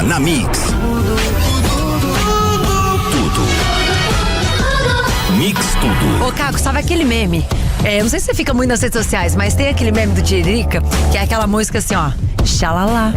na Mix. Tudo. Mix Tudo. Ô, Caco, sabe aquele meme? Eu não sei se você fica muito nas redes sociais, mas tem aquele meme do Tiririca, que é aquela música assim, ó. Xalala,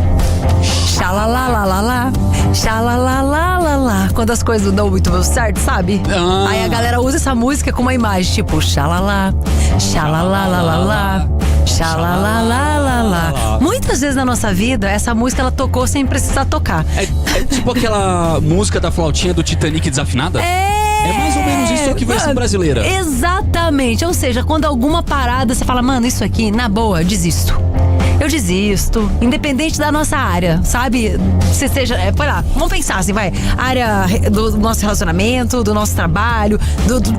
xalalalalala, xalalalalala. Quando as coisas não dão muito certo, sabe? Aí a galera usa essa música com uma imagem, tipo, xalala, xalalalalala, xalalalalala. Muitas vezes na nossa vida, essa música ela tocou sem precisar tocar. É tipo aquela música da flautinha do Titanic desafinada? É mais ou menos isso, só que versão brasileira. Exatamente. Ou seja, quando alguma parada você fala, mano, isso aqui, na boa, desisto. Eu desisto, independente da nossa área, sabe? Se seja, põe lá, vamos pensar assim, vai. Área do nosso relacionamento, do nosso trabalho,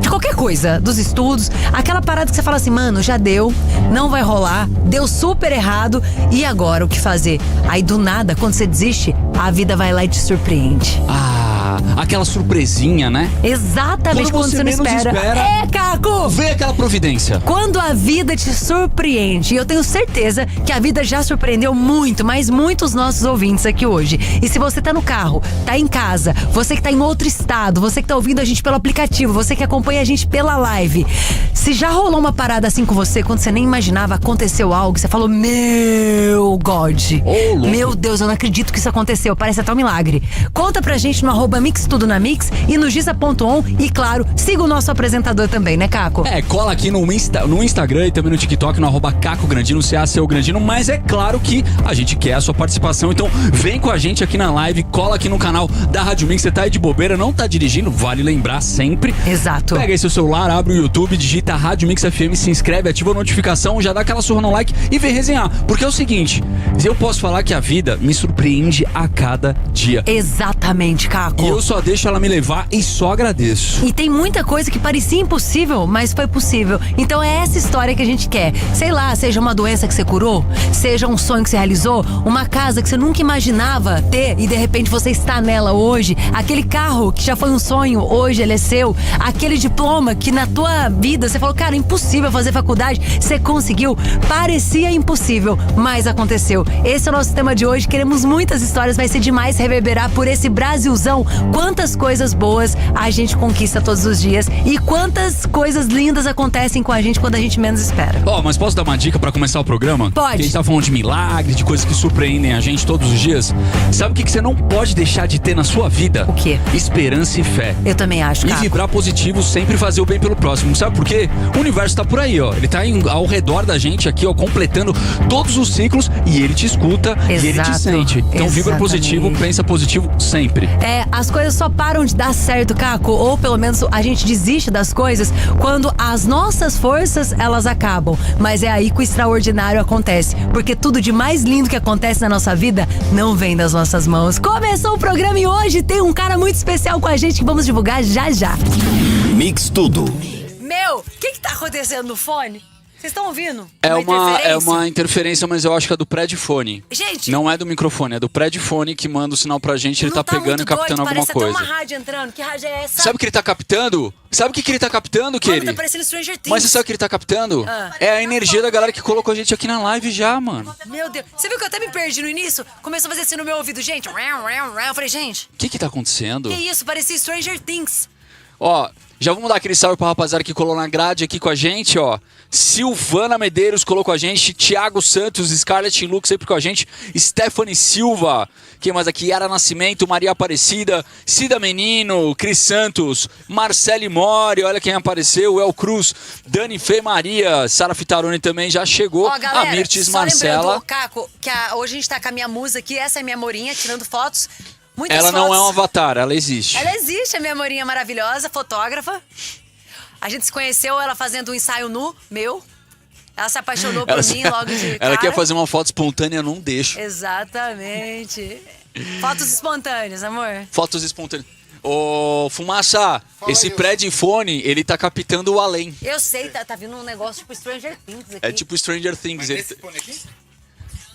de qualquer coisa, dos estudos. Aquela parada que você fala assim, mano, já deu, não vai rolar, deu super errado, e agora o que fazer? Aí do nada, quando você desiste, a vida vai lá e te surpreende. Aquela surpresinha, né? Exatamente, quando você não espera. Caco! Vê aquela providência. Quando a vida te surpreende, e eu tenho certeza que a vida já surpreendeu muito, mas muitos nossos ouvintes aqui hoje. E se você tá no carro, tá em casa, você que tá em outro estado, você que tá ouvindo a gente pelo aplicativo, você que acompanha a gente pela live, se já rolou uma parada assim com você, quando você nem imaginava, aconteceu algo, você falou, meu God, meu Deus, eu não acredito que isso aconteceu, parece até um milagre. Conta pra gente no @Mix Tudo na Mix e no Giza.on e claro, siga o nosso apresentador também, né, Caco? Cola aqui no Instagram e também no TikTok, no @Caco Grandino, CACO Grandino, mas é claro que a gente quer a sua participação, então vem com a gente aqui na live, cola aqui no canal da Rádio Mix, você tá aí de bobeira, não tá dirigindo, vale lembrar sempre. Exato. Pega aí seu celular, abre o YouTube, digita Rádio Mix FM, se inscreve, ativa a notificação, já dá aquela surra no like e vem resenhar, porque é o seguinte, eu posso falar que a vida me surpreende a cada dia. Exatamente, Caco. E eu só deixo ela me levar e só agradeço. E tem muita coisa que parecia impossível, mas foi possível. Então é essa história que a gente quer. Sei lá, seja uma doença que você curou, seja um sonho que você realizou, uma casa que você nunca imaginava ter e de repente você está nela hoje, aquele carro que já foi um sonho, hoje ele é seu, aquele diploma que na tua vida você falou, cara, impossível fazer faculdade, você conseguiu, parecia impossível, mas aconteceu. Esse é o nosso tema de hoje, queremos muitas histórias, vai ser demais reverberar por esse Brasilzão. Quantas coisas boas a gente conquista todos os dias e quantas coisas lindas acontecem com a gente quando a gente menos espera. Mas posso dar uma dica pra começar o programa? Pode. Que a gente tá falando de milagres, de coisas que surpreendem a gente todos os dias. Sabe o que você não pode deixar de ter na sua vida? O quê? Esperança e fé. Eu também acho, E Caco. vibrar positivo, sempre fazer o bem pelo próximo. Sabe por quê? O universo tá por aí, ó. Ele tá ao redor da gente aqui, ó, completando todos os ciclos e ele te escuta. Exato. E ele te sente. Então vibra positivo, pensa positivo sempre. As coisas só param de dar certo, Caco, ou pelo menos a gente desiste das coisas quando as nossas forças, elas acabam. Mas é aí que o extraordinário acontece, porque tudo de mais lindo que acontece na nossa vida não vem das nossas mãos. Começou o programa e hoje tem um cara muito especial com a gente que vamos divulgar já já. Mix Tudo. Meu, o que tá acontecendo no fone? Vocês estão ouvindo? É uma interferência, mas eu acho que é do pré-de-fone. Gente, não é do microfone, é do pré-de-fone que manda o sinal pra gente, ele tá pegando e captando alguma coisa. Parece até uma rádio entrando, que rádio é essa? Sabe o que ele tá captando? Sabe o que ele tá captando, Kelly? Mano, tá parecendo Stranger Things. Mas você sabe o que ele tá captando? É a energia da galera que colocou a gente aqui na live já, mano. Meu Deus, você viu que eu até me perdi no início? Começou a fazer assim no meu ouvido, gente. Eu falei, gente, O que tá acontecendo? que isso? Parecia Stranger Things. Ó, já vamos dar aquele salve pra rapaziada que colou na grade aqui com a gente, ó. Silvana Medeiros colou com a gente, Thiago Santos, Scarlett Lux sempre com a gente, Stephanie Silva, quem mais aqui? Yara Nascimento, Maria Aparecida, Cida Menino, Cris Santos, Marcele Mori, olha quem apareceu, El Cruz, Dani Fê Maria, Sara Fitaroni também já chegou, Galera, a Mirtes só Marcela. lembrando, Caco, que hoje a gente tá com a minha musa aqui, essa é a minha Morinha, tirando fotos. Muitas Ela fotos. não é um avatar, ela existe. Ela existe, a minha Morinha maravilhosa, fotógrafa. A gente se conheceu ela fazendo um ensaio nu, meu. Ela se apaixonou por mim logo de cara. Ela quer fazer uma foto espontânea, não deixo. Exatamente. Fotos espontâneas, amor. Fotos espontâneas. Ô, Fumaça, esse pré-de-fone, ele tá captando o além. Eu sei, tá vindo um negócio tipo Stranger Things aqui. É tipo Stranger Things. Mas esse fone aqui?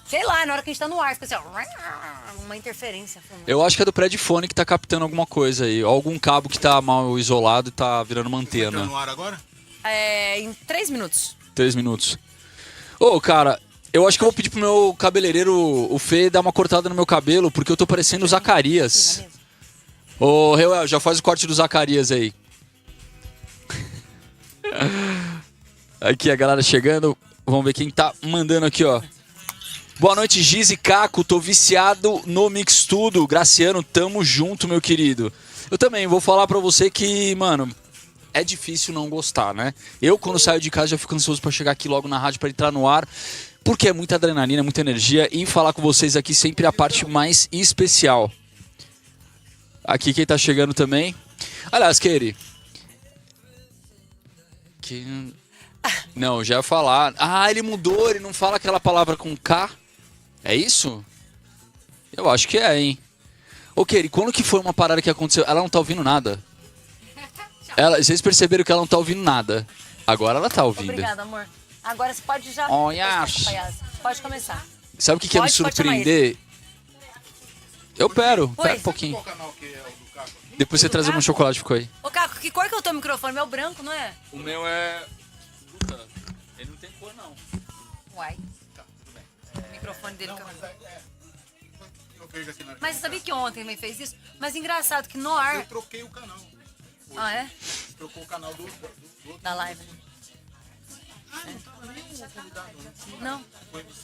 Sei lá, na hora que a gente tá no ar, fica assim, ó, uma interferência. Eu acho que é do pré-de-fone que tá captando alguma coisa aí. Ou algum cabo que tá mal isolado e tá virando uma antena. Entrou no ar agora? Em 3 minutos. 3 minutos. Ô, cara, Eu acho que eu vou pedir pro meu cabeleireiro, o Fê, dar uma cortada no meu cabelo, porque eu tô parecendo o Zacarias. Ô, Reuel, já faz o corte do Zacarias aí. Aqui a galera chegando. Vamos ver quem tá mandando aqui, ó. Boa noite, Giz e Caco. Tô viciado no Mix Tudo. Graciano, tamo junto, meu querido. Eu também vou falar pra você que, mano, é difícil não gostar, né? Eu, quando saio de casa, já fico ansioso pra chegar aqui logo na rádio, pra entrar no ar. Porque é muita adrenalina, muita energia. E falar com vocês aqui sempre é a parte mais especial. Aqui quem tá chegando também. Aliás, Keire. Não, já ia falar. Ah, ele mudou, ele não fala aquela palavra com K. É isso? Eu acho que é, hein? Ô, Keire, quando que foi uma parada que aconteceu? Ela não tá ouvindo nada. Vocês perceberam que ela não tá ouvindo nada. Agora ela tá ouvindo. Obrigada, amor. Agora você pode já... Olha. Pode começar. Sabe o que ia me surpreender? Eu pera um pouquinho. Qual canal que é o do Caco? Depois você traz um chocolate, ficou aí. Ô, Caco, que cor que é o teu microfone? Meu branco, não é? O meu é... Puta, ele não tem cor, não. Uai. O microfone dele... Eu vejo aqui na... Mas você sabia que ontem também fez isso? Mas engraçado que no ar... Eu troquei o canal. Ah, é? Trocou o canal do outro. Da live. Não tava nenhum convidado, né? Não.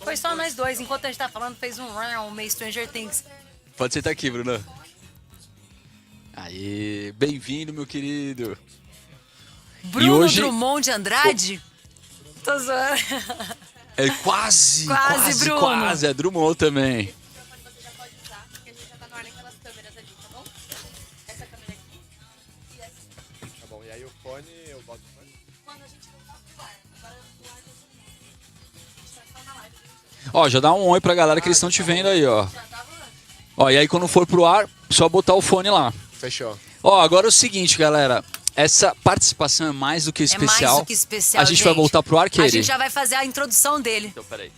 Foi só nós dois. Enquanto a gente tá falando, fez um meio Stranger Things. Pode sentar aqui, Bruno. Aê, bem-vindo, meu querido. Bruno hoje... Drummond de Andrade? Tô zoando. É quase, Bruno. quase. É Drummond também. Você já pode usar, porque a gente já tá no ar naquelas câmeras ali, tá bom? Essa câmera aqui e essa. Tá bom, e aí o fone, eu boto o fone? Quando a gente voltar pro ar, agora o ar do Zoom. A gente tá só na live. Ó, já dá um oi pra galera que eles estão te vendo aí, ó. Já tava antes. Ó, e aí quando for pro ar, só botar o fone lá. Fechou. Ó, agora é o seguinte, galera. Essa participação é mais do que É especial. mais do que especial, A gente vai voltar pro ar, A Keire? gente já vai fazer a introdução dele. Então, peraí.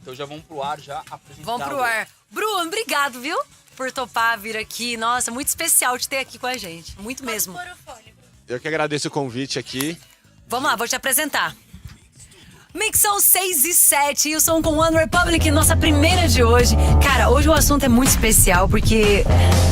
Então já vamos pro ar, já apresentar. Vamos pro ar. Bruno, obrigado, viu? Por topar vir aqui. Nossa, muito especial te ter aqui com a gente. Muito mesmo. Pôr o fone. Eu que agradeço o convite aqui. Vamos lá, vou te apresentar. Mixão 6 e 7, e o som com One Republic, nossa primeira de hoje. Cara, hoje o assunto é muito especial, porque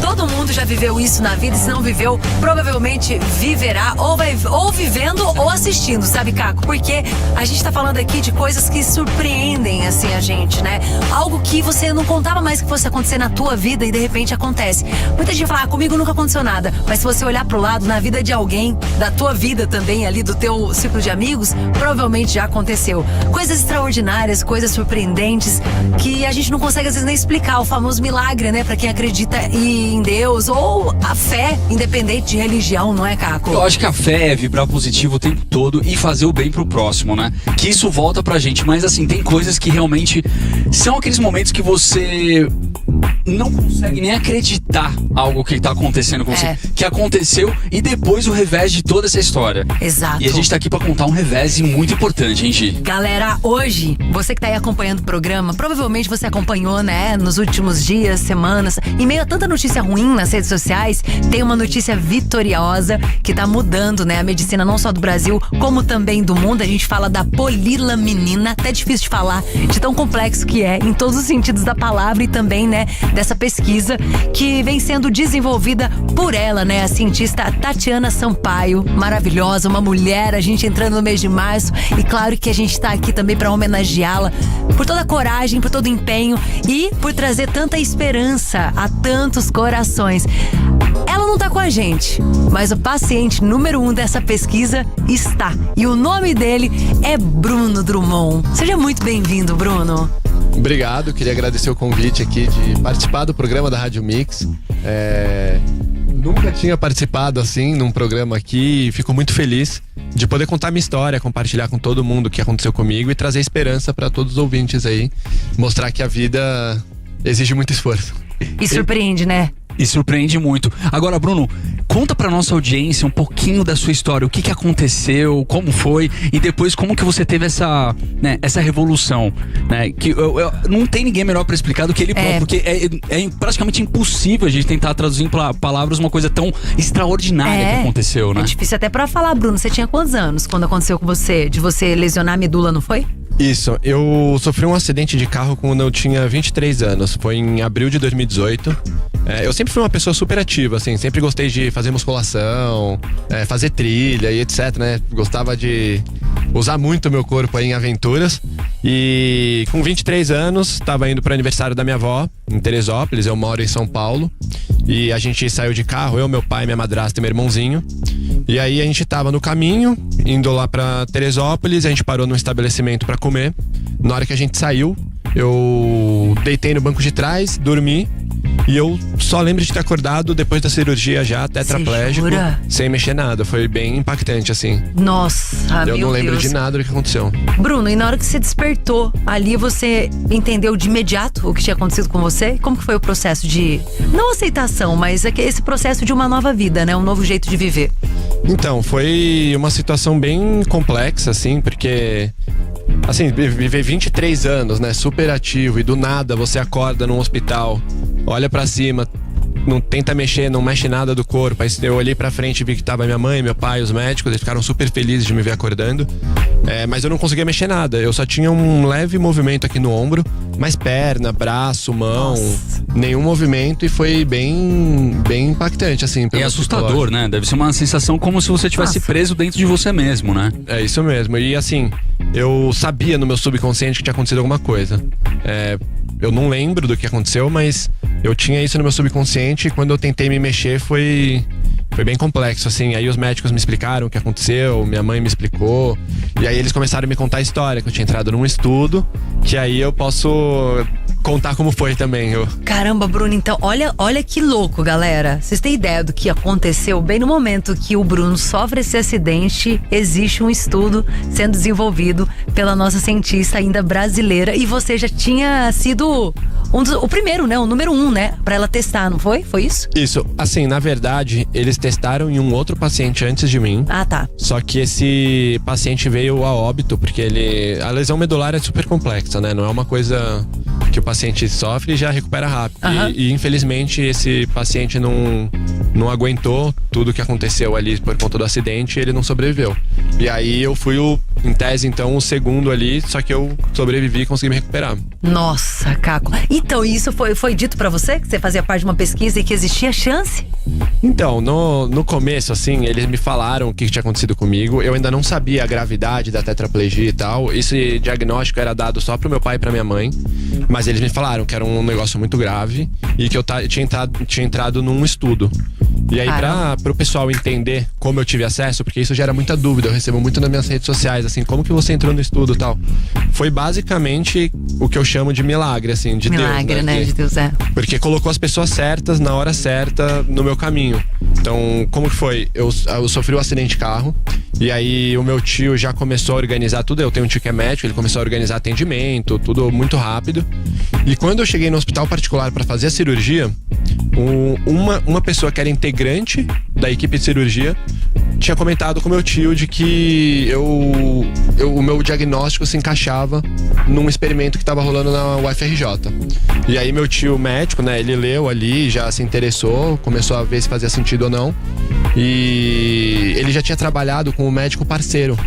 todo mundo já viveu isso na vida, e se não viveu, provavelmente viverá, ou vivendo ou assistindo, sabe, Caco? Porque a gente tá falando aqui de coisas que surpreendem, assim, a gente, né? Algo que você não contava mais que fosse acontecer na tua vida e de repente acontece. Muita gente fala, comigo nunca aconteceu nada, mas se você olhar pro lado, na vida de alguém, da tua vida também, ali do teu círculo de amigos, provavelmente já aconteceu. Coisas extraordinárias, coisas surpreendentes que a gente não consegue às vezes nem explicar. O famoso milagre, né? Pra quem acredita em Deus, ou a fé, independente de religião, não é, Caco? Eu acho que a fé é vibrar positivo o tempo todo e fazer o bem pro próximo, né? Que isso volta pra gente, mas assim, tem coisas que realmente são aqueles momentos que você não consegue nem acreditar algo que tá acontecendo com você, que aconteceu, e depois o revés de toda essa história. Exato. E a gente tá aqui pra contar um revés muito importante, hein, Gi? Galera, hoje, você que tá aí acompanhando o programa, provavelmente você acompanhou, né, nos últimos dias, semanas, em meio a tanta notícia ruim nas redes sociais, tem uma notícia vitoriosa que tá mudando, né, a medicina não só do Brasil, como também do mundo. A gente fala da polilaminina, até difícil de falar, de tão complexo que é, em todos os sentidos da palavra, e também, né, dessa pesquisa que vem sendo desenvolvida por ela, né, a cientista Tatiana Sampaio, maravilhosa, uma mulher, a gente entrando no mês de março, e claro que a gente tá aqui também para homenageá-la por toda a coragem, por todo o empenho e por trazer tanta esperança a tantos corações. Ela não tá com a gente, mas o paciente número 1 dessa pesquisa está. E o nome dele é Bruno Drummond. Seja muito bem-vindo, Bruno. Obrigado, queria agradecer o convite aqui de participar do programa da Rádio Mix. Nunca tinha participado assim num programa aqui e fico muito feliz de poder contar minha história, compartilhar com todo mundo o que aconteceu comigo e trazer esperança para todos os ouvintes aí, mostrar que a vida exige muito esforço. E surpreende, né? E surpreende muito. Agora, Bruno, conta pra nossa audiência um pouquinho da sua história. O que aconteceu, como foi, e depois como que você teve essa, né, essa revolução, né? Que não tem ninguém melhor pra explicar do que ele próprio, porque é praticamente impossível a gente tentar traduzir em palavras uma coisa tão extraordinária que aconteceu, né? É difícil até pra falar, Bruno. Você tinha quantos anos quando aconteceu com você, de você lesionar a medula, não foi? Isso, eu sofri um acidente de carro quando eu tinha 23 anos. Foi em abril de 2018. Eu sempre fui uma pessoa super ativa, assim. Sempre gostei de fazer musculação, fazer trilha e etc, né? Gostava de usar muito o meu corpo aí em aventuras. E com 23 anos, estava indo para o aniversário da minha avó, em Teresópolis. Eu moro em São Paulo. E a gente saiu de carro, eu, meu pai, minha madrasta e meu irmãozinho. E aí a gente tava no caminho, indo lá pra Teresópolis. A gente parou num estabelecimento pra comer. Na hora que a gente saiu, eu deitei no banco de trás, dormi. E eu só lembro de ter acordado depois da cirurgia já, tetraplégico, sem mexer nada. Foi bem impactante, assim. Nossa, eu não lembro Deus. de nada do que aconteceu. Bruno, e na hora que você despertou, ali você entendeu de imediato o que tinha acontecido com você? Como que foi o processo de, não aceitação, mas esse processo de uma nova vida, né? Um novo jeito de viver. Então, foi uma situação bem complexa, assim, porque... Assim, viver 23 anos, né? Super ativo, e do nada você acorda num hospital, olha pra cima, não tenta mexer, não mexe nada do corpo. Aí eu olhei pra frente e vi que tava minha mãe, meu pai, os médicos, eles ficaram super felizes de me ver acordando. Mas eu não conseguia mexer nada, eu só tinha um leve movimento aqui no ombro, mas perna, braço, mão, nenhum movimento, e foi bem impactante, assim. É assustador, né? Deve ser uma sensação como se você estivesse preso dentro de você mesmo, né? É isso mesmo, e assim, eu sabia no meu subconsciente que tinha acontecido alguma coisa. Eu não lembro do que aconteceu, mas eu tinha isso no meu subconsciente, e quando eu tentei me mexer foi bem complexo, assim. Aí os médicos me explicaram o que aconteceu, minha mãe me explicou, e aí eles começaram a me contar a história, que eu tinha entrado num estudo, que aí eu posso contar como foi também. Caramba, Bruno, então olha que louco, galera. Vocês têm ideia do que aconteceu? Bem no momento que o Bruno sofre esse acidente, existe um estudo sendo desenvolvido pela nossa cientista ainda brasileira, e você já tinha sido o primeiro, né? O número 1, né? Pra ela testar, não foi? Foi isso? Isso, assim, na verdade, eles testaram em um outro paciente antes de mim. Ah, tá. Só que esse paciente veio a óbito, porque a lesão medular é super complexa, né? Não é uma coisa que o paciente sofre e já recupera rápido. E infelizmente esse paciente não aguentou tudo que aconteceu ali por conta do acidente, e ele não sobreviveu. E aí eu fui em tese, então, o segundo ali, só que eu sobrevivi e consegui me recuperar. Nossa, Caco. Então, isso foi dito pra você? Que você fazia parte de uma pesquisa e que existia chance? Então, no começo, assim, eles me falaram o que tinha acontecido comigo. Eu ainda não sabia a gravidade da tetraplegia e tal. Esse diagnóstico era dado só pro meu pai e pra minha mãe. Mas eles me falaram que era um negócio muito grave e que eu tinha entrado num estudo. E aí, pro pessoal entender como eu tive acesso, porque isso gera muita dúvida, eu recebo muito nas minhas redes sociais, assim, como que você entrou no estudo e tal. Foi basicamente o que eu chamo de milagre, assim, de milagre, Deus, né? De Deus, Porque colocou as pessoas certas, na hora certa, no meu caminho. Então, como que foi? Eu sofri um acidente de carro, e aí o meu tio já começou a organizar tudo. Eu tenho um tio que é médico, ele começou a organizar atendimento, tudo muito rápido. E quando eu cheguei no hospital particular para fazer a cirurgia, uma pessoa que era integrante da equipe de cirurgia tinha comentado com meu tio de que o meu diagnóstico se encaixava num experimento que estava rolando na UFRJ. E aí meu tio médico, né, ele leu ali, já se interessou, começou a ver se fazia sentido ou não. E ele já tinha trabalhado com o médico parceiro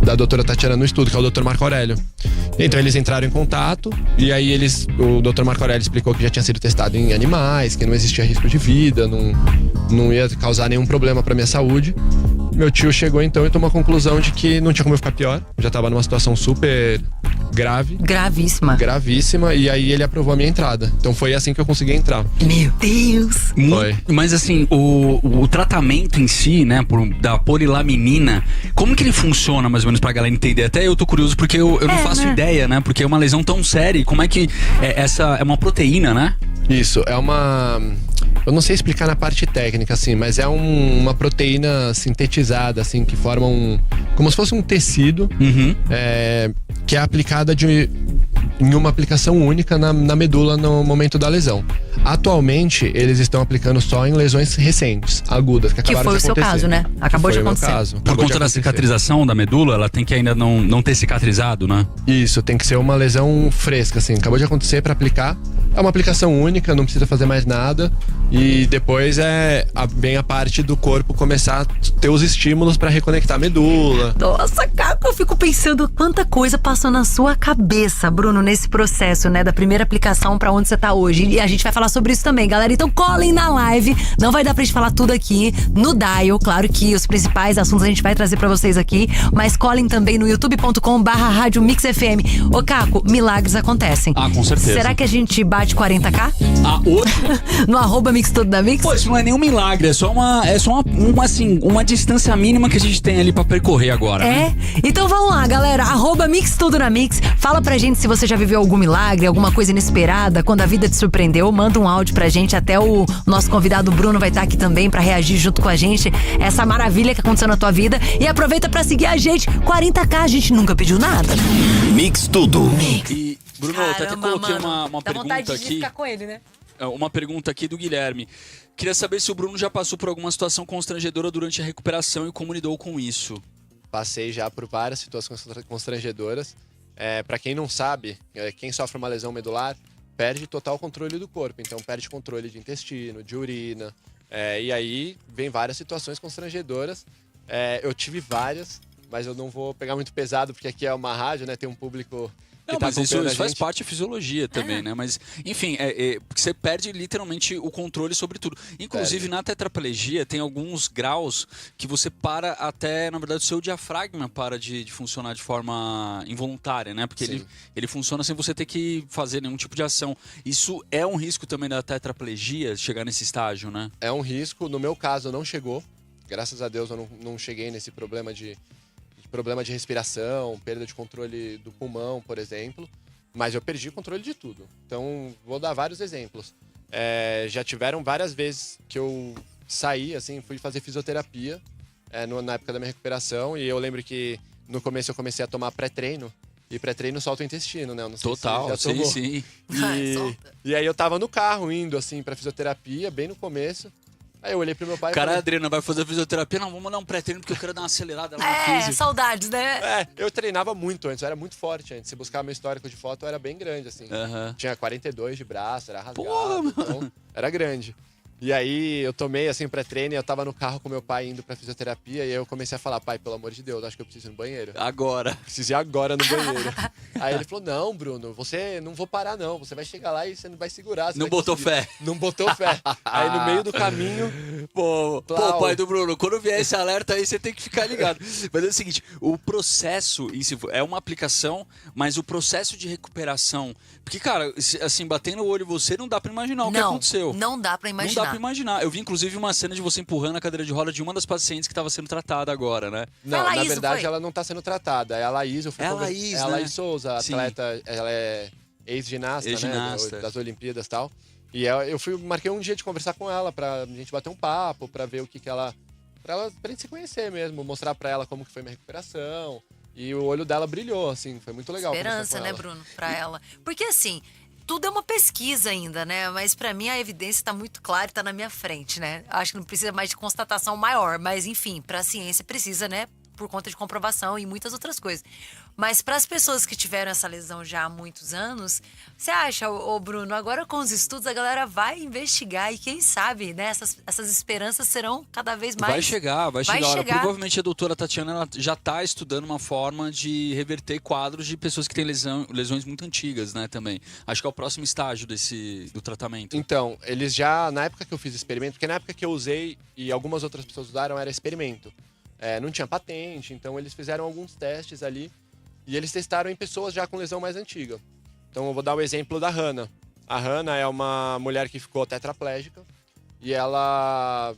da doutora Tatiana no estudo, que é o Dr. Marco Aurélio. Então eles entraram em contato, e aí o Dr. Marco Aurélio explicou que já tinha sido testado em animais, que não existia risco de vida, não ia causar nenhum problema para minha saúde. Meu tio chegou então e tomou a conclusão de que não tinha como eu ficar pior. Já tava numa situação super grave. Gravíssima. E aí ele aprovou a minha entrada. Então foi assim que eu consegui entrar. Meu Deus! Foi. Mas assim, o tratamento em si, né, da polilaminina, como que ele funciona, mais ou menos, pra galera entender? Até eu tô curioso, porque eu não faço ideia, né? Porque é uma lesão tão séria. Como é que essa é uma proteína, né? Isso, é uma... Eu não sei explicar na parte técnica, assim, mas é uma proteína sintetizada, assim, que forma como se fosse um tecido, que é aplicada em uma aplicação única na medula no momento da lesão. Atualmente, eles estão aplicando só em lesões recentes, agudas, que Que acabaram foi o de seu acontecer. caso, né? Acabou Que de foi o meu acontecer. caso. Por Acabou de conta da acontecer. cicatrização da medula, ela tem que ainda não ter cicatrizado, né? Isso, tem que ser uma lesão fresca, assim. Acabou de acontecer pra aplicar. É uma aplicação única, não precisa fazer mais nada. E depois vem a parte do corpo começar a ter os estímulos pra reconectar a medula. Nossa, Caco, eu fico pensando quanta coisa passou na sua cabeça, Bruno, nesse processo, né? Da primeira aplicação pra onde você tá hoje. E a gente vai falar sobre isso também, galera. Então colhem na live. Não vai dar pra gente falar tudo aqui no Dial. Claro que os principais assuntos a gente vai trazer pra vocês aqui. Mas colhem também no youtube.com/Rádio Mix FM. Ô, Caco, milagres acontecem. Ah, com certeza. Será que a gente bate 40k? Ah, hoje? No @Mix Tudo da Mix? Pô, isso não é nenhum milagre, é só uma distância mínima que a gente tem ali pra percorrer agora. Né? Então vamos lá, galera. @Mix Tudo na Mix. Fala pra gente se você já viveu algum milagre, alguma coisa inesperada, quando a vida te surpreendeu. Manda um áudio pra gente. Até o nosso convidado Bruno vai estar aqui também pra reagir junto com a gente. Essa maravilha que aconteceu na tua vida. E aproveita pra seguir a gente. 40k, a gente nunca pediu nada. Mix Tudo. E, Bruno, eu até coloquei uma Dá vontade pergunta de aqui. ficar com ele, né? Uma pergunta aqui do Guilherme. Queria saber se o Bruno já passou por alguma situação constrangedora durante a recuperação e como lidou com isso. Passei já por várias situações constrangedoras. Para quem não sabe, quem sofre uma lesão medular perde total controle do corpo. Então perde controle de intestino, de urina. E aí vem várias situações constrangedoras. Eu tive várias, mas eu não vou pegar muito pesado, porque aqui é uma rádio, né? Tem um público que Não, tá mas isso acompanhando a faz gente. parte da fisiologia também, né? Mas, enfim, porque você perde literalmente o controle sobre tudo. Inclusive, na tetraplegia, tem alguns graus que você para até, na verdade, o seu diafragma para de funcionar de forma involuntária, né? Porque Sim. ele funciona sem você ter que fazer nenhum tipo de ação. Isso é um risco também da tetraplegia, chegar nesse estágio, né? É um risco. No meu caso, não chegou. Graças a Deus, eu não cheguei nesse problema de respiração, perda de controle do pulmão, por exemplo. Mas eu perdi o controle de tudo. Então, vou dar vários exemplos. Já tiveram várias vezes que eu saí, assim, fui fazer fisioterapia na época da minha recuperação. E eu lembro que no começo eu comecei a tomar pré-treino. E pré-treino solta o intestino, né? Eu não sei Total, se você já tomou. sim. E aí eu tava no carro indo, assim, pra fisioterapia, bem no começo. Aí eu olhei pro meu pai e Cara, falei... Adriana, vai fazer fisioterapia? Não, vamos dar um pré-treino porque eu quero dar uma acelerada lá no físico. Saudades, né? Eu treinava muito antes, eu era muito forte antes. Se buscar meu histórico de foto, eu era bem grande, assim. Aham. Tinha 42 de braço, era rasgado, Porra, mano. então era grande. E aí eu tomei, assim, pré-treino e eu tava no carro com meu pai indo pra fisioterapia. E aí eu comecei a falar, pai, pelo amor de Deus, acho que eu preciso ir no banheiro. Agora. Preciso ir agora no banheiro. Aí ele falou, não, Bruno, você não vou parar não. Você vai chegar lá e você não vai segurar. Você Não vai botou conseguir." fé. Não botou fé. Aí no meio do caminho... Pô, Plau. pai do Bruno, quando vier esse alerta aí, você tem que ficar ligado. Mas é o seguinte, o processo em si é uma aplicação, mas o processo de recuperação... Porque, cara, assim, batendo o olho em você, não dá pra imaginar o que aconteceu. Não dá pra imaginar. Não dá pra imaginar. Eu vi, inclusive, uma cena de você empurrando a cadeira de roda de uma das pacientes que estava sendo tratada agora, né? Não, A na Laís, verdade foi? ela não tá sendo tratada. É a Laís, eu fui É a conversar- Laís, É a né? Laís Souza, Sim. atleta, ela é ex-ginasta, Ex-ginasta. né? Das Olimpíadas e tal. E eu marquei um dia de conversar com ela pra gente bater um papo, pra ver o que ela... Pra gente se conhecer mesmo, mostrar pra ela como que foi minha recuperação. E o olho dela brilhou, assim, foi muito legal. Esperança, conversar com né, ela. Bruno, pra ela. Porque assim, tudo é uma pesquisa ainda, né? Mas pra mim a evidência tá muito clara e tá na minha frente, né? Acho que não precisa mais de constatação maior, mas enfim, pra ciência precisa, né? Por conta de comprovação e muitas outras coisas. Mas para as pessoas que tiveram essa lesão já há muitos anos, você acha, ô Bruno, agora com os estudos a galera vai investigar e quem sabe, né? Essas esperanças serão cada vez mais... Vai chegar. Olha, provavelmente a doutora Tatiana ela já está estudando uma forma de reverter quadros de pessoas que têm lesões muito antigas, né, também. Acho que é o próximo estágio do tratamento. Então, eles já, na época que eu fiz experimento, porque na época que eu usei e algumas outras pessoas usaram, era experimento. Não tinha patente, então eles fizeram alguns testes ali e eles testaram em pessoas já com lesão mais antiga. Então eu vou dar o exemplo da Hannah. A Hannah é uma mulher que ficou tetraplégica e ela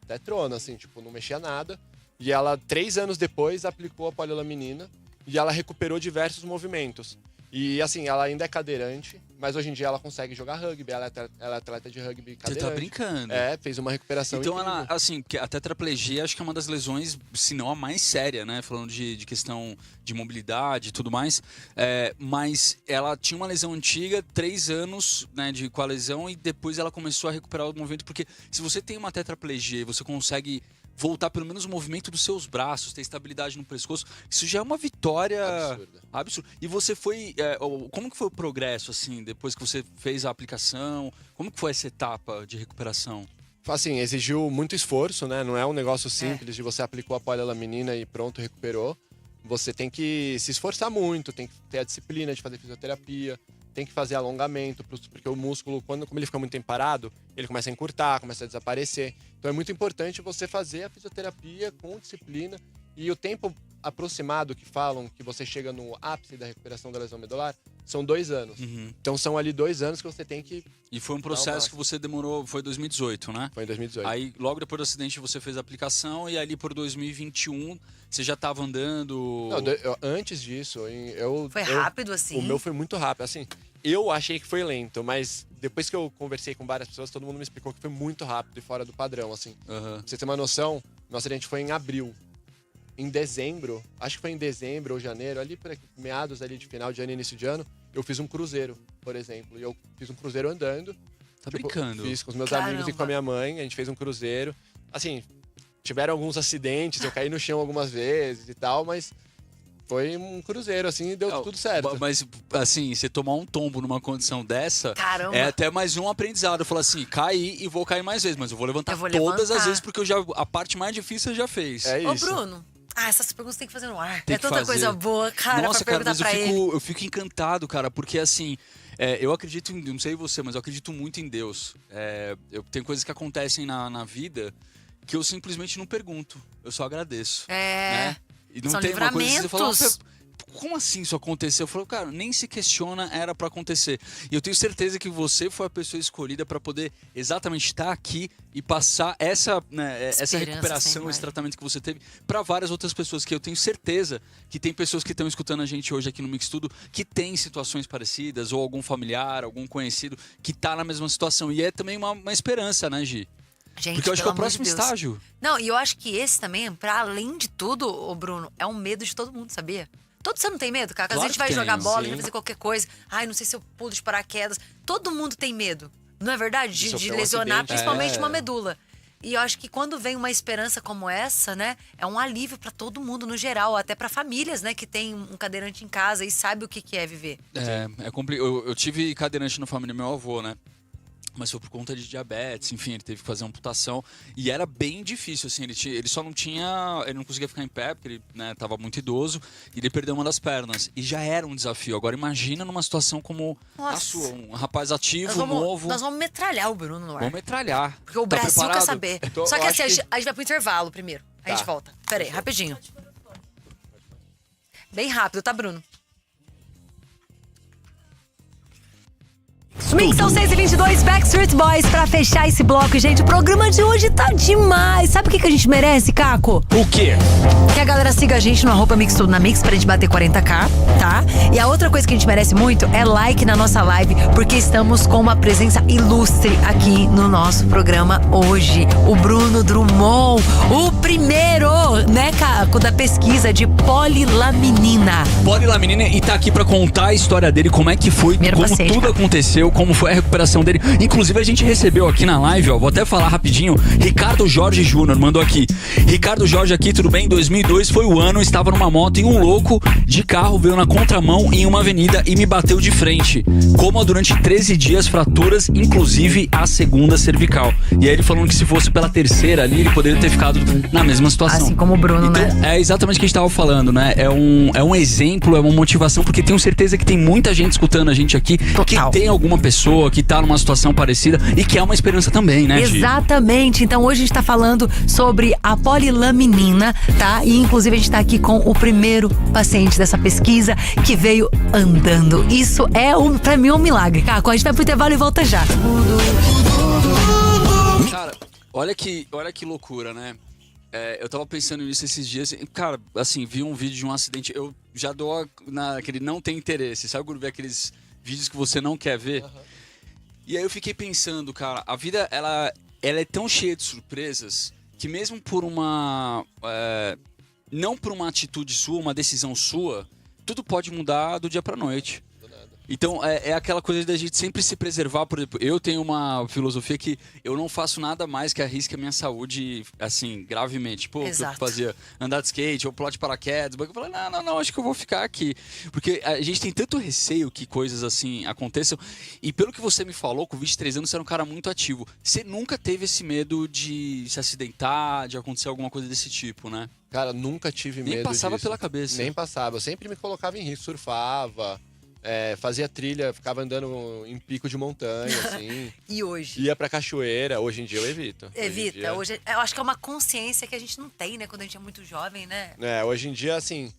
tetrona, assim, tipo, não mexia nada. E ela, 3 anos depois, aplicou a polilaminina e ela recuperou diversos movimentos. E assim, ela ainda é cadeirante, mas hoje em dia ela consegue jogar rugby, ela é atleta de rugby Você cadeirante. tá brincando. Fez uma recuperação Então, incrível. ela, assim, porque a tetraplegia acho que é uma das lesões, se não a mais séria, né? Falando de questão de mobilidade e tudo mais. Mas ela tinha uma lesão antiga, 3 anos, né, com a lesão, e depois ela começou a recuperar o movimento. Porque se você tem uma tetraplegia e você consegue voltar pelo menos o movimento dos seus braços, ter estabilidade no pescoço, isso já é uma vitória absurda. E você foi... como que foi o progresso, assim, depois que você fez a aplicação? Como que foi essa etapa de recuperação? Assim, exigiu muito esforço, né? Não é um negócio simples de você aplicou a polilaminina e pronto, recuperou. Você tem que se esforçar muito, tem que ter a disciplina de fazer fisioterapia, tem que fazer alongamento, porque o músculo, como ele fica muito tempo parado, ele começa a encurtar, começa a desaparecer. Então é muito importante você fazer a fisioterapia com disciplina e o tempo aproximado que falam que você chega no ápice da recuperação da lesão medular são 2 anos. Então são ali 2 anos que você tem que... E foi um processo que você demorou, foi 2018, né? Foi em 2018. Aí logo depois do acidente você fez a aplicação e ali por 2021 você já estava andando... Não, antes disso, Foi rápido assim? O meu foi muito rápido, assim... Eu achei que foi lento, mas depois que eu conversei com várias pessoas, todo mundo me explicou que foi muito rápido e fora do padrão, assim. Pra você ter uma noção, meu acidente foi em abril. Em dezembro, acho que foi em dezembro ou janeiro, ali por meados ali de final de ano e início de ano, eu fiz um cruzeiro, por exemplo. E eu fiz um cruzeiro andando. Tá brincando? Fiz com os meus Caramba. amigos e com a minha mãe, a gente fez um cruzeiro. Assim, tiveram alguns acidentes, eu caí no chão algumas vezes e tal, mas... Foi um cruzeiro, assim, e deu tudo certo. Mas, assim, você tomar um tombo numa condição dessa... Caramba. É até mais um aprendizado. Eu falo assim, caí e vou cair mais vezes, mas eu vou levantar todas levantar. as vezes, porque a parte mais difícil você já fez. É Ô, isso. Bruno, essas perguntas tem que fazer no ar. Tem É que tanta fazer. coisa boa, cara, Nossa, pra cara, perguntar mas pra ele. eu fico encantado, cara, porque assim, eu acredito em, não sei você, mas eu acredito muito em Deus. Tem coisas que acontecem na vida que eu simplesmente não pergunto, eu só agradeço. Né? E não São tem uma coisa que você fala, livramentos. como assim isso aconteceu? Eu falo, cara, nem se questiona, era pra acontecer. E eu tenho certeza que você foi a pessoa escolhida pra poder exatamente estar aqui e passar essa recuperação, sempre, esse tratamento que você teve pra várias outras pessoas, que eu tenho certeza que tem pessoas que estão escutando a gente hoje aqui no Mix Tudo que tem situações parecidas, ou algum familiar, algum conhecido que tá na mesma situação. E é também uma esperança, né, Gi? Gente, Porque eu acho que é o pelo amor de próximo Deus. estágio. Não, e eu acho que esse também, pra além de tudo, ô Bruno, é um medo de todo mundo, sabia? Você não tem medo, cara? Às Claro vezes a gente vai que jogar tenho, bola, a sim. gente vai fazer qualquer coisa. Ai, não sei se eu pulo de paraquedas. Todo mundo tem medo. Não é verdade? De sofrer um lesionar, acidente. principalmente uma medula. E eu acho que quando vem uma esperança como essa, né? É um alívio pra todo mundo no geral. Até pra famílias, né? Que tem um cadeirante em casa e sabe o que é viver. É complicado. Eu tive cadeirante na família do meu avô, né? Mas foi por conta de diabetes, enfim, ele teve que fazer amputação. E era bem difícil, assim, ele só não tinha... Ele não conseguia ficar em pé, porque ele, né, tava muito idoso. E ele perdeu uma das pernas. E já era um desafio. Agora imagina numa situação como a Nossa. sua. Um rapaz ativo, novo. Nós vamos metralhar o Bruno no ar. Vamos metralhar. Porque o Tá Brasil preparado? quer saber. Então, Só que eu assim, acho a gente vai pro intervalo primeiro. Aí a gente Tá. volta. Pera aí, rapidinho. Bem rápido, tá, Bruno? Mix são 6h22, Backstreet Boys pra fechar esse bloco, gente. O programa de hoje tá demais. Sabe o que a gente merece, Caco? O quê? Que a galera siga a gente no @Mix Tudo na Mix pra gente bater 40k, tá? E a outra coisa que a gente merece muito é like na nossa live, porque estamos com uma presença ilustre aqui no nosso programa hoje. O Bruno Drummond, o primeiro, né, Caco, da pesquisa de polilaminina. Polilaminina, e tá aqui pra contar a história dele, como é que foi, Primeiro como paciente, tudo cara. aconteceu, como foi a recuperação dele. Inclusive, a gente recebeu aqui na live, ó, vou até falar rapidinho, Ricardo Jorge Júnior mandou aqui. Ricardo Jorge aqui, tudo bem? 2002 foi o ano, estava numa moto e um louco de carro veio na contramão em uma avenida e me bateu de frente. Coma durante 13 dias, fraturas, inclusive a segunda cervical. E aí ele falando que se fosse pela terceira ali, ele poderia ter ficado na mesma situação. Assim como o Bruno, Então, né? é exatamente o que a gente tava falando, né? É um exemplo, é uma motivação, porque tenho certeza que tem muita gente escutando a gente aqui Total. que tem alguma pessoa que tá numa situação parecida e que é uma esperança também, né, Gi? Exatamente. Então hoje a gente tá falando sobre a polilaminina, tá? E inclusive a gente tá aqui com o primeiro paciente dessa pesquisa que veio andando. Isso é, pra mim, um milagre. Caco, a gente vai pro intervalo e volta já. Cara, olha que loucura, né? Eu tava pensando nisso esses dias. Cara, assim, vi um vídeo de um acidente. Eu já dou naquele não tem interesse. Sabe quando vê aqueles vídeos que você não quer ver? E aí eu fiquei pensando, cara, a vida, ela é tão cheia de surpresas que mesmo por uma... não por uma atitude sua, uma decisão sua, tudo pode mudar do dia pra noite. Então, é aquela coisa da gente sempre se preservar. Por exemplo, eu tenho uma filosofia que eu não faço nada mais que arrisque a minha saúde, assim, gravemente. Tipo, o que eu fazia andar de skate ou pular de paraquedas. Eu falei, não, acho que eu vou ficar aqui. Porque a gente tem tanto receio que coisas assim aconteçam. E pelo que você me falou, com 23 anos, você era um cara muito ativo. Você nunca teve esse medo de se acidentar, de acontecer alguma coisa desse tipo, né? Cara, nunca tive medo disso. Nem passava pela cabeça. Nem passava. Eu sempre me colocava em risco, surfava... fazia trilha, ficava andando em pico de montanha, assim. E hoje? Ia pra cachoeira. Hoje em dia eu evito. Evita. Hoje, eu acho que é uma consciência que a gente não tem, né? Quando a gente é muito jovem, né? Hoje em dia, assim,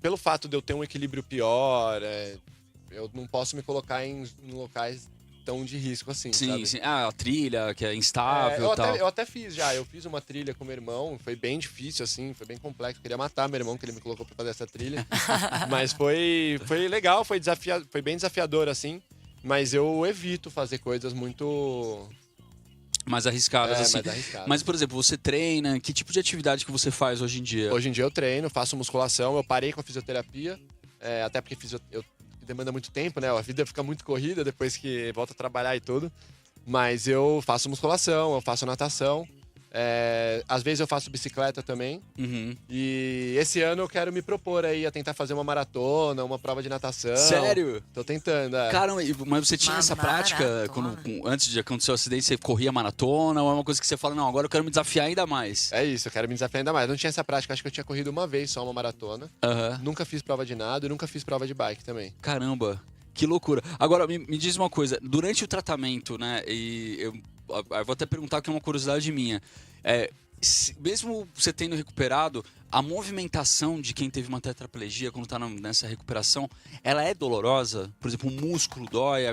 pelo fato de eu ter um equilíbrio pior, eu não posso me colocar em locais tão de risco assim, sabe? Sim. A trilha, que é instável e tal. Eu até fiz já. Eu fiz uma trilha com meu irmão. Foi bem difícil, assim. Foi bem complexo. Eu queria matar meu irmão, que ele me colocou pra fazer essa trilha. Mas foi legal. Foi bem desafiador, assim. Mas eu evito fazer coisas muito... mais arriscadas, assim. Mais arriscadas. Mas, por exemplo, você treina? Que tipo de atividade que você faz hoje em dia? Hoje em dia eu treino, faço musculação. Eu parei com a fisioterapia. Até porque demanda muito tempo, né? A vida fica muito corrida depois que volta a trabalhar e tudo. Mas eu faço musculação, eu faço natação. Às vezes eu faço bicicleta também. Uhum. E esse ano eu quero me propor aí a tentar fazer uma maratona, uma prova de natação. Sério? Tô tentando, Caramba, mas você tinha essa prática antes de acontecer o acidente, você corria maratona ou é uma coisa que você fala, não, agora eu quero me desafiar ainda mais? É isso, eu quero me desafiar ainda mais. Não tinha essa prática, acho que eu tinha corrido uma vez só uma maratona. Nunca fiz prova de nado e nunca fiz prova de bike também. Caramba, que loucura. Agora, me diz uma coisa, durante o tratamento, né, eu vou até perguntar que é uma curiosidade minha. Mesmo você tendo recuperado, a movimentação de quem teve uma tetraplegia quando está nessa recuperação, ela é dolorosa? Por exemplo, o músculo dói,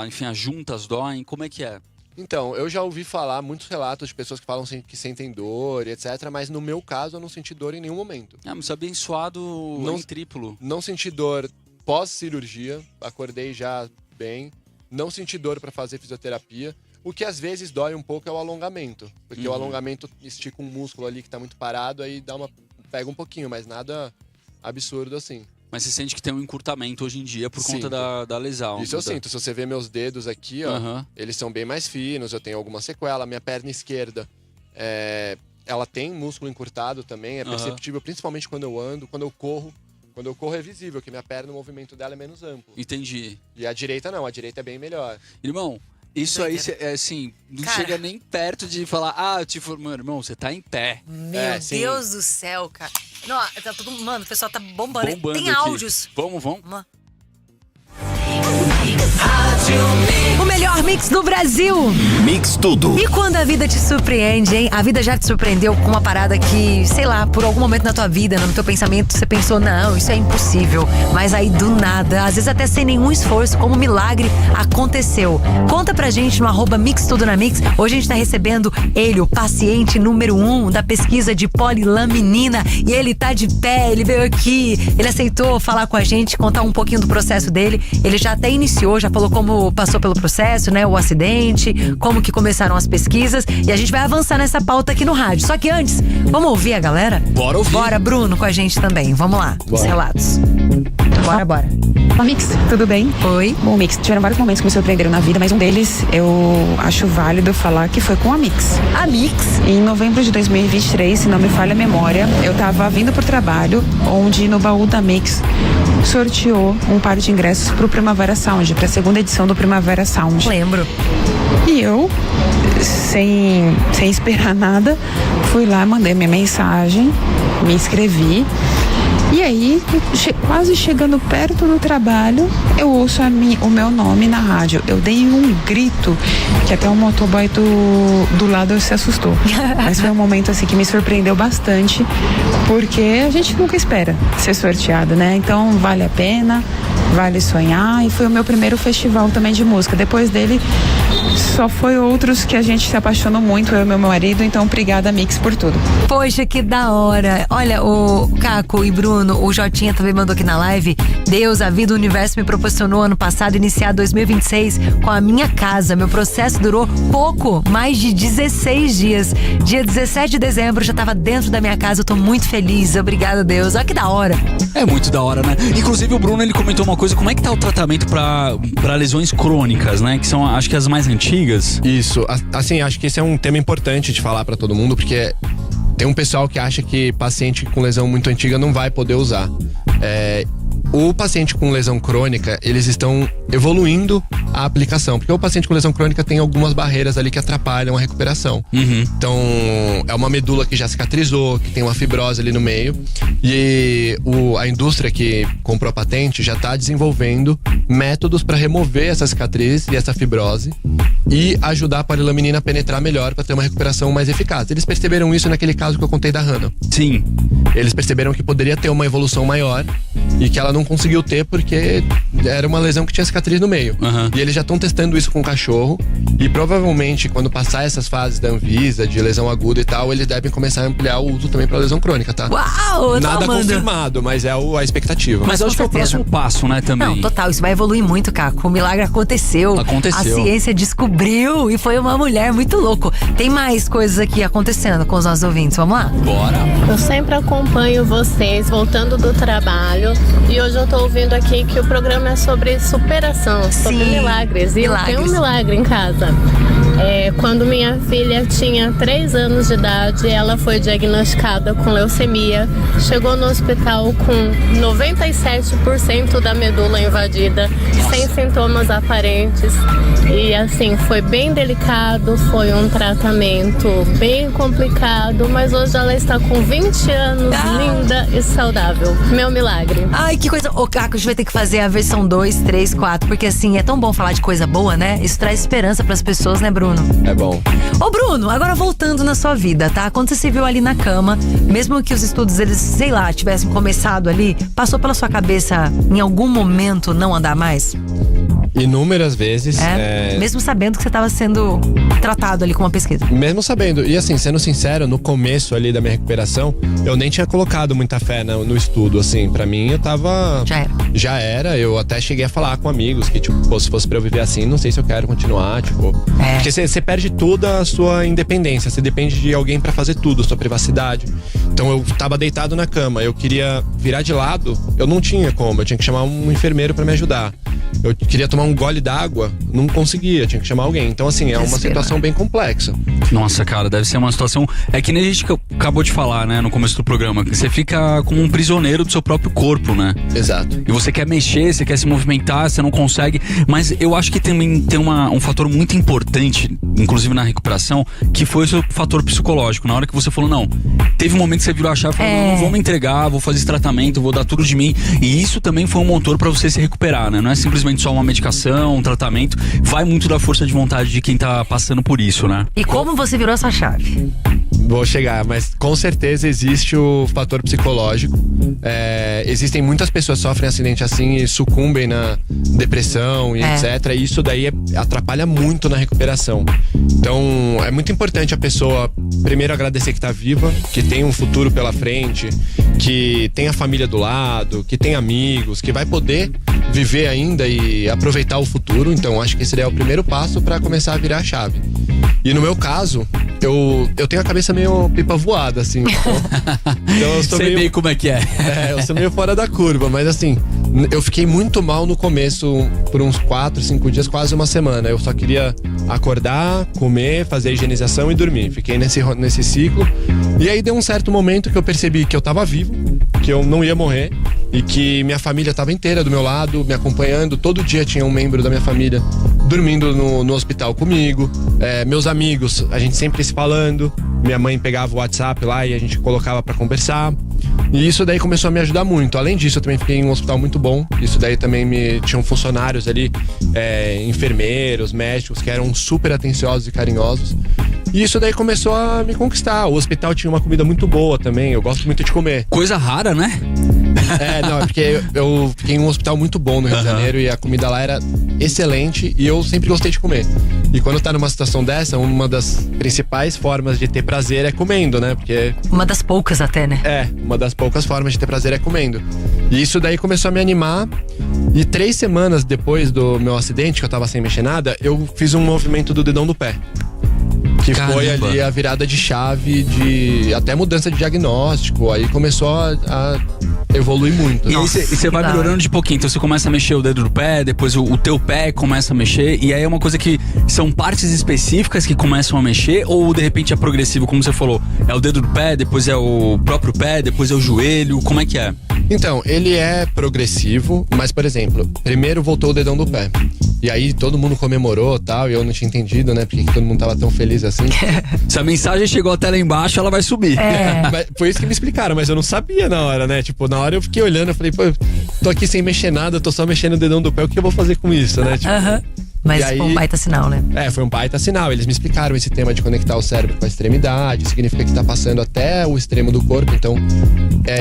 enfim, as juntas doem, como é que é? Então, eu já ouvi falar muitos relatos de pessoas que falam que sentem dor e etc, mas no meu caso eu não senti dor em nenhum momento. Mas abençoado em triplo. Não senti dor pós-cirurgia, acordei já bem, não senti dor para fazer fisioterapia. O que às vezes dói um pouco é o alongamento, porque o alongamento estica um músculo ali que tá muito parado, aí pega um pouquinho, mas nada absurdo assim. Mas você sente que tem um encurtamento hoje em dia por conta da lesão? Isso eu sinto. Se você ver meus dedos aqui, ó, eles são bem mais finos, eu tenho alguma sequela. Minha perna esquerda, ela tem músculo encurtado também, é perceptível, principalmente quando eu ando, quando eu corro. Quando eu corro é visível, que minha perna, o movimento dela é menos amplo. Entendi. E a direita não, a direita é bem melhor. Irmão, isso aí, assim, não chega nem perto de falar, mano, irmão, você tá em pé. Meu Deus do céu, cara. Não, tá tudo, mano, o pessoal tá bombando. Tem aqui. áudios. Vamos. O melhor mix do Brasil. Mix Tudo. E quando a vida te surpreende, hein? A vida já te surpreendeu com uma parada que, sei lá, por algum momento na tua vida, no teu pensamento, você pensou, não, isso é impossível. Mas aí do nada, às vezes até sem nenhum esforço, como um milagre, aconteceu. Conta pra gente no @MixTudoNaMix. Hoje a gente tá recebendo ele, o paciente número 1 da pesquisa de polilaminina. E ele tá de pé, ele veio aqui, ele aceitou falar com a gente, contar um pouquinho do processo dele. Ele já até iniciou, já falou como passou pelo processo, né? O acidente, como que começaram as pesquisas. E a gente vai avançar nessa pauta aqui no rádio. Só que antes, vamos ouvir a galera? Bora ouvir. Bora, Bruno, com a gente também. Vamos lá, os relatos. Bora. Olá, Mix, tudo bem? Oi. Bom, Mix, tiveram vários momentos que me surpreenderam na vida, mas um deles eu acho válido falar que foi com a Mix. A Mix? Em novembro de 2023, se não me falha a memória, eu tava vindo pro trabalho, onde no baú da Mix sorteou um par de ingressos pro Primavera Sound, pra segunda edição do Primavera Sound. Lembro. E eu, sem esperar nada, fui lá, mandei minha mensagem, me inscrevi. E aí, quase chegando perto do trabalho, eu ouço o meu nome na rádio. Eu dei um grito que até o motoboy do lado se assustou. Mas foi um momento assim que me surpreendeu bastante, porque a gente nunca espera ser sorteado, né? Então vale a pena, vale sonhar. E foi o meu primeiro festival também de música. Depois dele, Só foi outros que a gente se apaixonou muito, eu e meu marido, então obrigada, Mix, por tudo. Poxa, que da hora. Olha, o Caco e Bruno, o Jotinha também mandou aqui na live. Deus, a vida, o universo me proporcionou ano passado iniciar 2026 com a minha casa. Meu processo durou pouco, mais de 16 dias. Dia 17 de dezembro, eu já tava dentro da minha casa, eu tô muito feliz. Obrigada, Deus. Olha que da hora. É muito da hora, né? Inclusive o Bruno, ele comentou uma coisa, como é que tá o tratamento pra lesões crônicas, né? Que são, acho que as mais antigas. Isso, assim, acho que esse é um tema importante de falar pra todo mundo, porque tem um pessoal que acha que paciente com lesão muito antiga não vai poder usar. O paciente com lesão crônica, eles estão evoluindo a aplicação, porque o paciente com lesão crônica tem algumas barreiras ali que atrapalham a recuperação. Então, é uma medula que já cicatrizou, que tem uma fibrose ali no meio, e a indústria que comprou a patente já está desenvolvendo métodos para remover essa cicatriz e essa fibrose e ajudar a polilaminina a penetrar melhor para ter uma recuperação mais eficaz. Eles perceberam isso naquele caso que eu contei da Hannah. Sim. Eles perceberam que poderia ter uma evolução maior e que ela não conseguiu ter porque era uma lesão que tinha cicatriz no meio. E eles já estão testando isso com o cachorro e provavelmente quando passar essas fases da Anvisa, de lesão aguda e tal, eles devem começar a ampliar o uso também para lesão crônica, tá? Uau! Nada confirmado, mas é a expectativa. Mas acho que é o próximo passo, né, também. Não, total, isso vai evoluir muito, Caco. O milagre aconteceu. A ciência descobriu e foi uma mulher muito louco. Tem mais coisas aqui acontecendo com os nossos ouvintes, vamos lá? Bora! Eu sempre acompanho vocês voltando do trabalho e hoje eu tô ouvindo aqui que o programa é sobre superação, sobre milagres. E eu tenho um milagre em casa. Quando minha filha tinha 3 anos de idade, ela foi diagnosticada com leucemia, chegou no hospital com 97% da medula invadida, sem sintomas aparentes. E assim, foi bem delicado, foi um tratamento bem complicado, mas hoje ela está com 20 anos, linda e saudável. Meu milagre. Ai, que coisa. Ô, Caco, a gente vai ter que fazer a versão 2, 3, 4, porque assim, é tão bom falar de coisa boa, né? Isso traz esperança pras pessoas, né, Bruno? É bom. Ô, Bruno, agora voltando na sua vida, tá? Quando você se viu ali na cama, mesmo que os estudos, eles, sei lá, tivessem começado ali, passou pela sua cabeça em algum momento não andar mais? Inúmeras vezes. Mesmo sabendo que você estava sendo tratado ali com uma pesquisa. Mesmo sabendo. E assim, sendo sincero, no começo ali da minha recuperação, eu nem tinha colocado muita fé no estudo, assim. Pra mim, eu tava... Já era. Eu até cheguei a falar com amigos que, tipo, se fosse pra eu viver assim, não sei se eu quero continuar, tipo... Porque você perde toda a sua independência. Você depende de alguém pra fazer tudo, sua privacidade. Então, eu tava deitado na cama. Eu queria virar de lado. Eu não tinha como. Eu tinha que chamar um enfermeiro pra me ajudar. Eu queria tomar um gole d'água, não conseguia, tinha que chamar alguém. Então, assim, é uma situação bem complexa. Nossa, cara, deve ser uma situação... É que nem a gente acabou de falar, né, no começo do programa, que você fica como um prisioneiro do seu próprio corpo, né? Exato. E você quer mexer, você quer se movimentar, você não consegue. Mas eu acho que também tem um fator muito importante, inclusive na recuperação, que foi o seu fator psicológico. Na hora que você falou, não, teve um momento que você virou a chave e falou, não vou me entregar, vou fazer esse tratamento, vou dar tudo de mim. E isso também foi um motor pra você se recuperar, né? Não é simplesmente só uma medicação, um tratamento. Vai muito da força de vontade de quem tá passando por isso, né? E como você virou essa chave? Vou chegar, mas com certeza existe o fator psicológico. Existem muitas pessoas que sofrem acidente assim e sucumbem na depressão e etc. E isso daí atrapalha muito na recuperação. Então é muito importante a pessoa primeiro agradecer que tá viva, que tem um futuro pela frente, que tem a família do lado, que tem amigos, que vai poder viver ainda e aproveitar o futuro. Então acho que esse daí é o primeiro passo para começar a virar a chave. E no meu caso, eu tenho a cabeça meio pipa voada, assim. Então eu sou sei meio como é que é. Eu sou meio fora da curva, mas assim, eu fiquei muito mal no começo, por uns 4, 5 dias, quase uma semana. Eu só queria acordar, comer, fazer a higienização e dormir. Fiquei nesse ciclo. E aí deu um certo momento que eu percebi que eu tava vivo, que eu não ia morrer e que minha família tava inteira do meu lado, me acompanhando. Todo dia tinha um membro da minha família dormindo no hospital comigo. Meus amigos, a gente sempre se falando. Minha mãe pegava o WhatsApp lá e a gente colocava pra conversar. E isso daí começou a me ajudar muito. Além disso, eu também fiquei em um hospital muito bom. Isso daí também tinham funcionários ali, enfermeiros, médicos, que eram super atenciosos e carinhosos. E isso daí começou a me conquistar. O hospital tinha uma comida muito boa também. Eu gosto muito de comer. Coisa rara, né? Não, é porque eu fiquei em um hospital muito bom no Rio de Janeiro e a comida lá era excelente e eu sempre gostei de comer. E quando tá numa situação dessa, uma das principais formas de ter prazer é comendo, né? Porque Uma das poucas até, né? uma das poucas formas de ter prazer é comendo. E isso daí começou a me animar. E 3 semanas depois do meu acidente, que eu tava sem mexer nada, eu fiz um movimento do dedão do pé. Que foi Caramba. ali a virada de chave de até mudança de diagnóstico. Aí começou a evoluir muito. E aí você vai que da melhorando de pouquinho. Então você começa a mexer o dedo do pé, depois o teu pé começa a mexer. E aí é uma coisa que são partes específicas que começam a mexer, ou de repente é progressivo, como você falou? É o dedo do pé, depois é o próprio pé, depois é o joelho. Como é que é? Então, ele é progressivo, mas, por exemplo, primeiro voltou o dedão do pé. E aí todo mundo comemorou e tal, e eu não tinha entendido, né? Porque todo mundo tava tão feliz assim. Se a mensagem chegou até lá embaixo, ela vai subir. Mas foi isso que me explicaram, mas eu não sabia na hora, né? Tipo, na hora eu fiquei olhando, eu falei, pô, tô aqui sem mexer nada, tô só mexendo o dedão do pé, o que eu vou fazer com isso, né? Tipo, Aham. Mas E aí- foi um baita sinal, né? foi um baita sinal. Eles me explicaram esse tema de conectar o cérebro com a extremidade, significa que tá passando até o extremo do corpo, então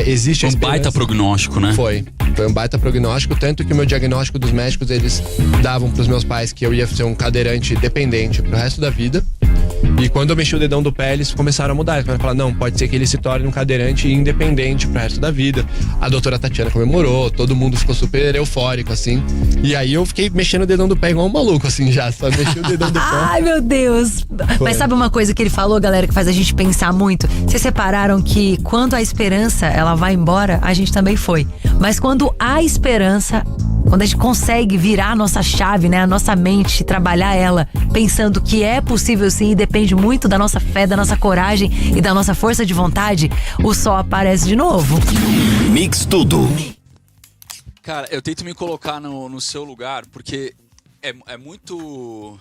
existe a Um baita esperança. prognóstico, né? Foi um baita prognóstico, tanto que o meu diagnóstico dos médicos, eles davam pros meus pais que eu ia ser um cadeirante dependente pro resto da vida. E quando eu mexi o dedão do pé, eles começaram a mudar. Eles começaram a falar, não, pode ser que ele se torne um cadeirante independente pro resto da vida. A doutora Tatiana comemorou, todo mundo ficou super eufórico, assim. E aí eu fiquei mexendo o dedão do pé igual um maluco, assim, já. Só mexi o dedão do pé. Ai, meu Deus! Mas sabe uma coisa que ele falou, galera, que faz a gente pensar muito? Vocês separaram que quando a esperança ela vai embora, a gente também foi. Mas quando há esperança, quando a gente consegue virar a nossa chave, né, a nossa mente, trabalhar ela, pensando que é possível sim e depende muito da nossa fé, da nossa coragem e da nossa força de vontade, o sol aparece de novo. Mix Tudo. Cara, eu tento me colocar no seu lugar, porque é muito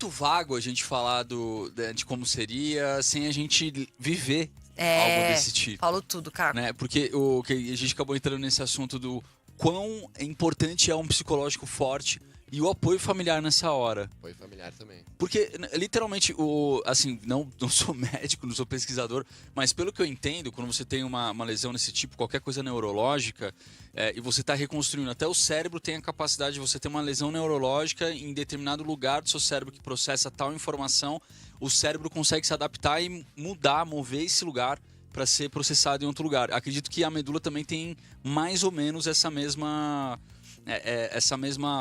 vago a gente falar de como seria sem a gente viver algo desse tipo. Falou tudo, cara. Né? Porque que a gente acabou entrando nesse assunto do quão importante é um psicológico forte e o apoio familiar nessa hora. Foi familiar também. Porque, literalmente, assim, não sou médico, não sou pesquisador, mas pelo que eu entendo, quando você tem uma lesão desse tipo, qualquer coisa neurológica, e você está reconstruindo, até o cérebro tem a capacidade de você ter uma lesão neurológica em determinado lugar do seu cérebro que processa tal informação, o cérebro consegue se adaptar e mover esse lugar para ser processado em outro lugar. Acredito que a medula também tem mais ou menos essa mesma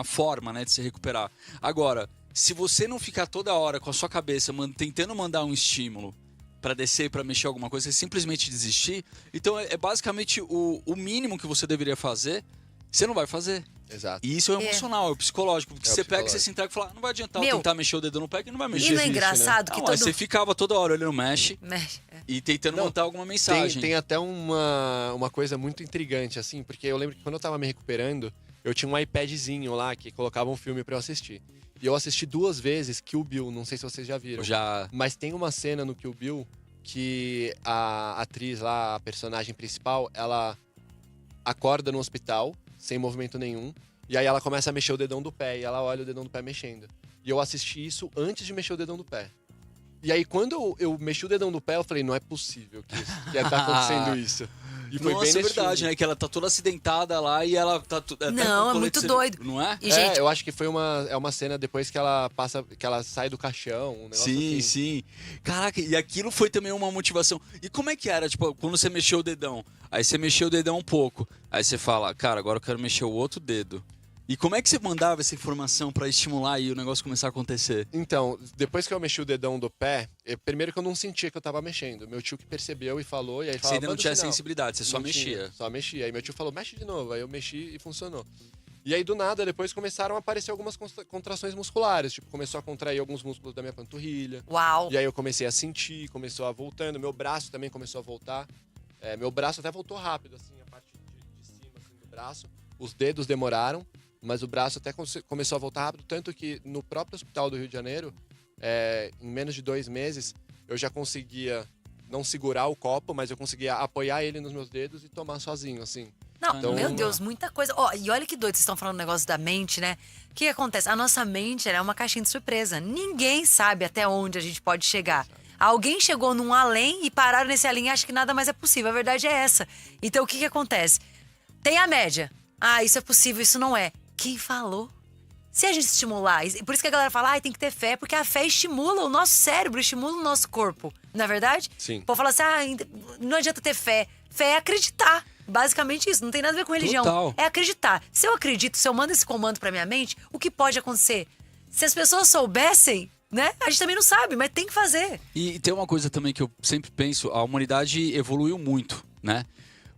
forma, né, de se recuperar. Agora, se você não ficar toda hora com a sua cabeça tentando mandar um estímulo para descer, para mexer alguma coisa, você simplesmente desistir, então é basicamente o mínimo que você deveria fazer, você não vai fazer. Exato. E isso é emocional, é psicológico, porque É o você pega e psicológico. você se entrega e fala, não vai adiantar eu Meu, tentar mexer o dedo no pé que não vai E mexer. não é engraçado que Não, aí todo... você ficava toda hora olhando mexe Mexe. e tentando Não, montar alguma mensagem. Tem até uma coisa muito intrigante, assim, porque eu lembro que quando eu tava me recuperando, eu tinha um iPadzinho lá que colocava um filme pra eu assistir. E eu assisti 2 vezes Kill Bill, não sei se vocês já viram. Já Mas tem uma cena no Kill Bill que a atriz lá, a personagem principal, ela acorda no hospital, sem movimento nenhum, e aí ela começa a mexer o dedão do pé, e ela olha o dedão do pé mexendo. E eu assisti isso antes de mexer o dedão do pé. E aí, quando eu mexi o dedão do pé, eu falei, não é possível que tá acontecendo isso. E foi Nossa, bem é nesse verdade, filme. né? Que ela tá toda acidentada lá e ela tá... Não, é muito doido. Não é? E, gente, Eu acho que foi uma cena depois que ela sai do caixão, um negócio Sim, assim. sim. Caraca, e aquilo foi também uma motivação. E como é que era, tipo, quando você mexeu o dedão? Aí você mexeu o dedão um pouco. Aí você fala, cara, agora eu quero mexer o outro dedo. E como é que você mandava essa informação pra estimular e o negócio começar a acontecer? Então, depois que eu mexi o dedão do pé, primeiro que eu não sentia que eu tava mexendo. Meu tio que percebeu e falou, e aí Você falava, ainda não "Manda o tinha sinal." sensibilidade, você só Não tinha, mexia. só mexia. Aí meu tio falou, mexe de novo. Aí eu mexi e funcionou. E aí, do nada, depois começaram a aparecer algumas contrações musculares. Tipo, começou a contrair alguns músculos da minha panturrilha. uau. E aí eu comecei a sentir, começou a voltando. Meu braço também começou a voltar. Meu braço até voltou rápido, assim, a parte de cima assim, do braço. Os dedos demoraram, mas o braço até começou a voltar rápido. Tanto que no próprio hospital do Rio de Janeiro, em menos de 2 meses, eu já conseguia não segurar o copo, mas eu conseguia apoiar ele nos meus dedos e tomar sozinho, assim. Não, Então, meu Deus, muita coisa. Ó, e olha que doido, vocês estão falando do negócio da mente, né? O que acontece? A nossa mente ela é uma caixinha de surpresa. Ninguém sabe até onde a gente pode chegar. Alguém chegou num além e pararam nesse além e acham que nada mais é possível. A verdade é essa. Então, o que acontece? Tem a média. Isso é possível, isso não é. Quem falou? Se a gente estimular, por isso que a galera fala, tem que ter fé, porque a fé estimula o nosso cérebro, estimula o nosso corpo. Não é verdade? Sim. O povo fala assim, não adianta ter fé. Fé é acreditar. Basicamente isso, não tem nada a ver com religião. Total. É acreditar. Se eu acredito, se eu mando esse comando pra minha mente, o que pode acontecer? Se as pessoas soubessem, né? A gente também não sabe, mas tem que fazer. E tem uma coisa também que eu sempre penso, a humanidade evoluiu muito, né?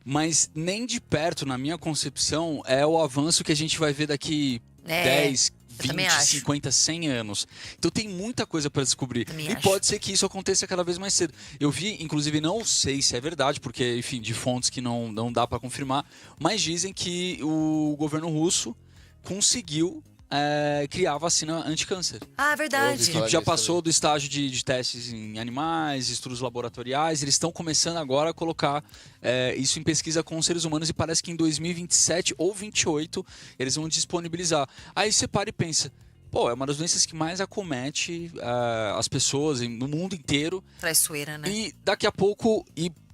Mas nem de perto, na minha concepção, é o avanço que a gente vai ver daqui 10, 20, 50, 100 anos. Então tem muita coisa para descobrir. E pode ser que isso aconteça cada vez mais cedo. Eu vi, inclusive, não sei se é verdade, porque, enfim, de fontes que não dá para confirmar, mas dizem que o governo russo conseguiu criar a vacina anti-câncer. Verdade. Que já passou do estágio de testes em animais, estudos laboratoriais. Eles estão começando agora a colocar isso em pesquisa com seres humanos e parece que em 2027 ou 2028 eles vão disponibilizar. Aí você para e pensa, é uma das doenças que mais acomete as pessoas no mundo inteiro. Traiçoeira, né? E daqui a pouco...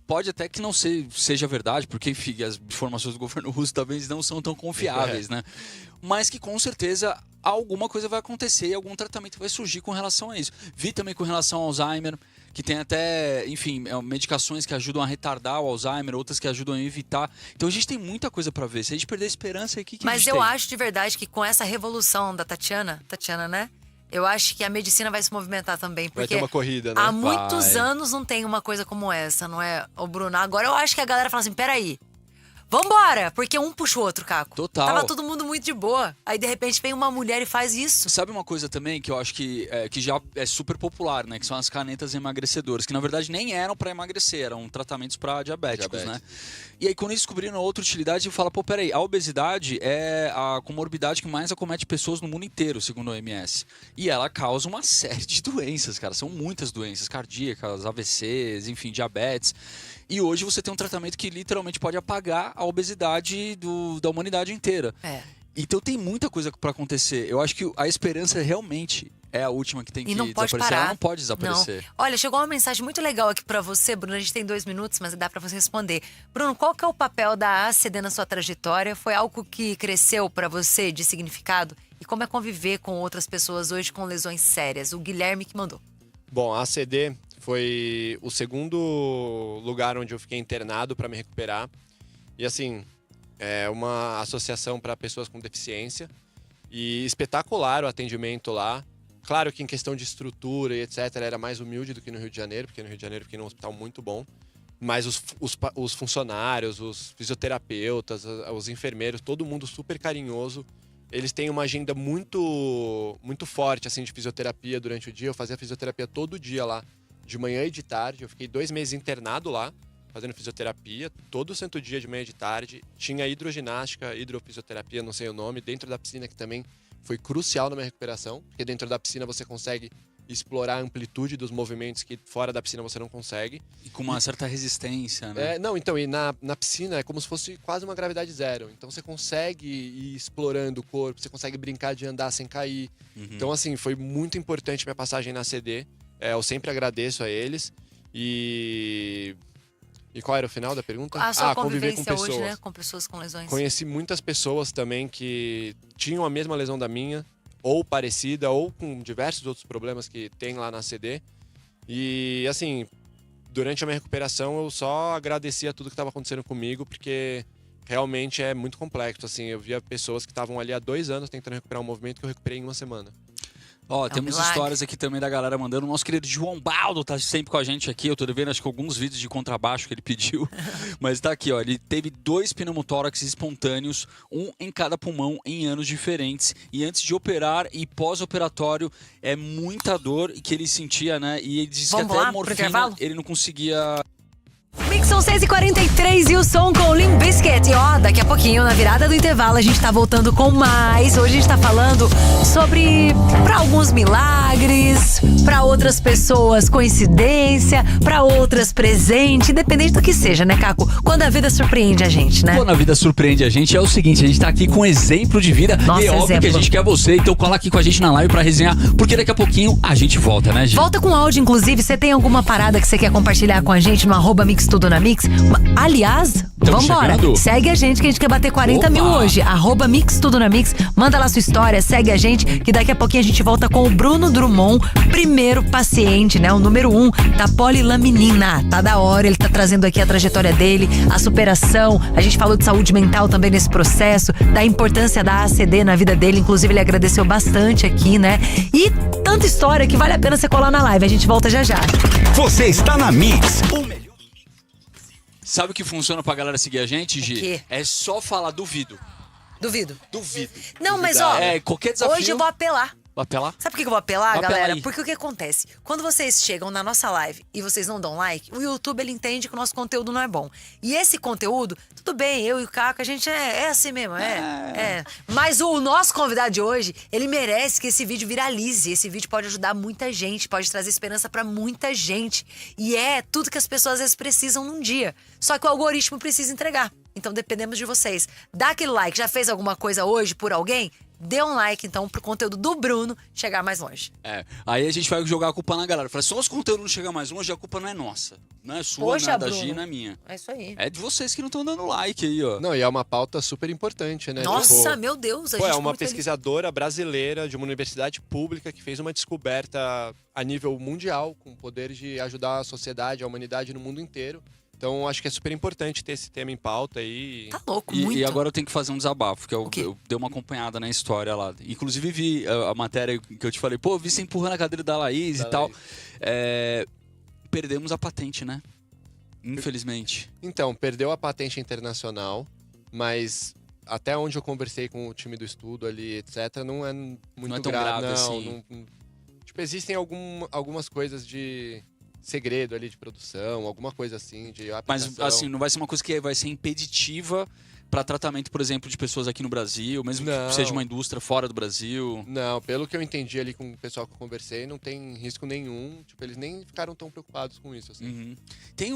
Pode até que não seja verdade, porque, enfim, as informações do governo russo talvez não são tão confiáveis, né? Mas que, com certeza, alguma coisa vai acontecer e algum tratamento vai surgir com relação a isso. Vi também com relação ao Alzheimer, que tem até, enfim, medicações que ajudam a retardar o Alzheimer, outras que ajudam a evitar. Então, a gente tem muita coisa pra ver. Se a gente perder a esperança, o que a gente Mas tem? eu acho de verdade que com essa revolução da Tatiana, né? Eu acho que a medicina vai se movimentar também. Porque vai ter uma corrida, né? Há muitos anos não tem uma coisa como essa, não é, Bruno? Agora eu acho que a galera fala assim, peraí, vambora! Porque um puxa o outro, Caco. Total. Tava todo mundo muito de boa. Aí, de repente, vem uma mulher e faz isso. Sabe uma coisa também que eu acho que já é super popular, né? Que são as canetas emagrecedoras. Que, na verdade, nem eram pra emagrecer. Eram tratamentos pra diabéticos, né? E aí, quando eles descobriram outra utilidade, eu falo, peraí, a obesidade é a comorbidade que mais acomete pessoas no mundo inteiro, segundo a OMS. E ela causa uma série de doenças, cara. São muitas doenças cardíacas, AVCs, enfim, diabetes. E hoje você tem um tratamento que literalmente pode apagar a obesidade da humanidade inteira. Então tem muita coisa pra acontecer. Eu acho que a esperança realmente é a última que tem que desaparecer. Ela não pode desaparecer. Não. Olha, chegou uma mensagem muito legal aqui pra você, Bruno. A gente tem 2 minutos, mas dá pra você responder. Bruno, qual que é o papel da ACD na sua trajetória? Foi algo que cresceu pra você de significado? E como é conviver com outras pessoas hoje com lesões sérias? O Guilherme que mandou. Bom, a ACD foi o segundo lugar onde eu fiquei internado para me recuperar. E assim, é uma associação para pessoas com deficiência. E espetacular o atendimento lá. Claro que em questão de estrutura e etc. era mais humilde do que no Rio de Janeiro, porque no Rio de Janeiro eu fiquei num hospital muito bom. Mas os funcionários, os fisioterapeutas, os enfermeiros, todo mundo super carinhoso. Eles têm uma agenda muito forte assim, de fisioterapia durante o dia. Eu fazia fisioterapia todo dia lá, de manhã e de tarde. Eu fiquei 2 meses internado lá, fazendo fisioterapia, todo santo dia de manhã e de tarde. Tinha hidroginástica, hidrofisioterapia, não sei o nome, dentro da piscina, que também foi crucial na minha recuperação. Porque dentro da piscina você consegue explorar a amplitude dos movimentos que fora da piscina você não consegue. E com uma certa resistência, né? E na piscina é como se fosse quase uma gravidade zero. Então você consegue ir explorando o corpo, você consegue brincar de andar sem cair. Então, assim, foi muito importante minha passagem na CD. Eu sempre agradeço a eles. E qual era o final da pergunta? A sua conviver com pessoas. Hoje, né? Com pessoas com lesões. Conheci muitas pessoas também que tinham a mesma lesão da minha, ou parecida, ou com diversos outros problemas que tem lá na CD. E, assim, durante a minha recuperação, eu só agradecia tudo que estava acontecendo comigo, porque realmente é muito complexo. Assim, eu via pessoas que estavam ali há 2 anos tentando recuperar um movimento que eu recuperei em 1 semana. Temos histórias aqui também da galera mandando. O nosso querido João Baldo tá sempre com a gente aqui. Eu tô devendo, acho que alguns vídeos de contrabaixo que ele pediu. Mas tá aqui, ó. Ele teve 2 pneumotórax espontâneos, 1 em cada pulmão, em anos diferentes. E antes de operar e pós-operatório, é muita dor que ele sentia, né? E ele disse que até morfina ele não conseguia... Mix são 6h43 e o som com Limp Bizkit. E ó, daqui a pouquinho, na virada do intervalo, a gente tá voltando com mais. Hoje a gente tá falando sobre, pra alguns, milagres, pra outras pessoas, coincidência, pra outras, presente, independente do que seja, né, Caco? Quando a vida surpreende a gente, né? Quando a vida surpreende a gente, é o seguinte, a gente tá aqui com um exemplo de vida. Nossa, e é óbvio exemplo. que a gente quer você, então cola aqui com a gente na live pra resenhar, porque daqui a pouquinho a gente volta, né, gente? Volta com áudio, inclusive. Você tem alguma parada que você quer compartilhar com a gente no @Mix Tudo na Mix? Aliás, vambora. chegando? Segue a gente que a gente quer bater 40 Opa! mil hoje. @Mix Tudo na Mix. Manda lá sua história, segue a gente, que daqui a pouquinho a gente volta com o Bruno Drummond, primeiro paciente, né? O número 1 da polilaminina. Tá da hora, ele tá trazendo aqui a trajetória dele, a superação. A gente falou de saúde mental também nesse processo, da importância da ACD na vida dele. Inclusive, ele agradeceu bastante aqui, né? E tanta história que vale a pena você colar na live. A gente volta já já. Você está na Mix. Sabe o que funciona pra galera seguir a gente, Gi? O quê? É só falar duvido. Duvido. Duvido. Não, mas ó, qualquer desafio. hoje eu vou apelar. Vai apelar? Sabe por que eu vou apelar, Apela galera? aí. Porque o que acontece? Quando vocês chegam na nossa live e vocês não dão like, o YouTube, ele entende que o nosso conteúdo não é bom. E esse conteúdo, tudo bem, eu e o Caco, a gente é assim mesmo, é. Mas o nosso convidado de hoje, ele merece que esse vídeo viralize. Esse vídeo pode ajudar muita gente, pode trazer esperança pra muita gente. E é tudo que as pessoas às vezes precisam num dia. Só que o algoritmo precisa entregar. Então dependemos de vocês. Dá aquele like, já fez alguma coisa hoje por alguém? Dê um like, então, pro conteúdo do Bruno chegar mais longe. Aí a gente vai jogar a culpa na galera. Fala, só os conteúdos não chegam mais longe, a culpa não é nossa. Não é sua, Poxa, não é da Bruno. Gi, não é minha. É isso aí. É de vocês que não estão dando like aí, ó. Não, e é uma pauta super importante, né? Nossa, Tipo, meu Deus. A pô, gente é ficou uma muito feliz. pesquisadora brasileira de uma universidade pública que fez uma descoberta a nível mundial, com o poder de ajudar a sociedade, a humanidade no mundo inteiro. Então, acho que é super importante ter esse tema em pauta aí. Tá louco, E muito. agora eu tenho que fazer um desabafo, que O quê? eu dei uma acompanhada na história lá. Inclusive vi a matéria que eu te falei, pô, vi você empurrando a cadeira da Laís e tal. Perdemos a patente, né? Infelizmente. Então, perdeu a patente internacional, mas até onde eu conversei com o time do estudo ali, etc., não é muito Não é tão grave assim. Tipo, existem algumas coisas de segredo ali de produção, alguma coisa assim, de Mas, aplicação. assim, não vai ser uma coisa que vai ser impeditiva para tratamento, por exemplo, de pessoas aqui no Brasil, mesmo Não. que seja uma indústria fora do Brasil. Não, pelo que eu entendi ali com o pessoal que eu conversei, não tem risco nenhum. Tipo, eles nem ficaram tão preocupados com isso, assim. Uhum. Tem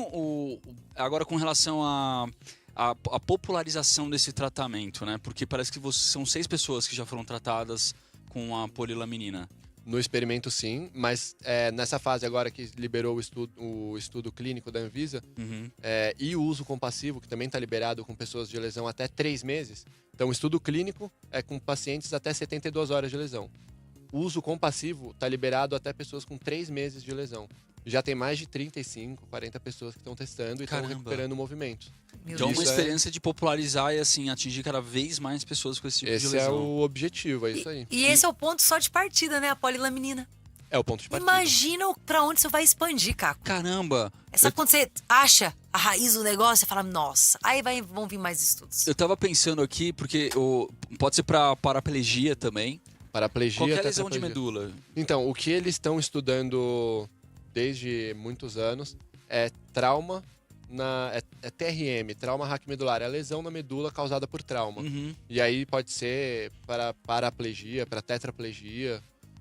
agora com relação a popularização desse tratamento, né? Porque parece que são 6 pessoas que já foram tratadas com a polilaminina. No experimento, sim, mas nessa fase agora que liberou o estudo clínico da Anvisa, e o uso compassivo, que também está liberado com pessoas de lesão até 3 meses. Então, o estudo clínico é com pacientes até 72 horas de lesão. O uso compassivo está liberado até pessoas com 3 meses de lesão. Já tem mais de 35, 40 pessoas que estão testando e estão Caramba. recuperando o movimento. Então, Isso uma experiência de popularizar e, assim, atingir cada vez mais pessoas com esse tipo de Esse lesão. é o objetivo, é isso aí. E esse é o ponto só de partida, né? A polilaminina. É o ponto de partida. Imagina pra onde você vai expandir, Caco. Caramba! Sabe quando você acha a raiz do negócio, você fala, nossa, aí vão vir mais estudos. Eu tava pensando aqui, porque pode ser pra paraplegia também. Paraplegia, Qualquer lesão de tetraplegia. medula. Então, o que eles estão estudando desde muitos anos é trauma, é TRM, trauma raquimedular, é a lesão na medula causada por trauma. Uhum. E aí pode ser para paraplegia, para tetraplegia,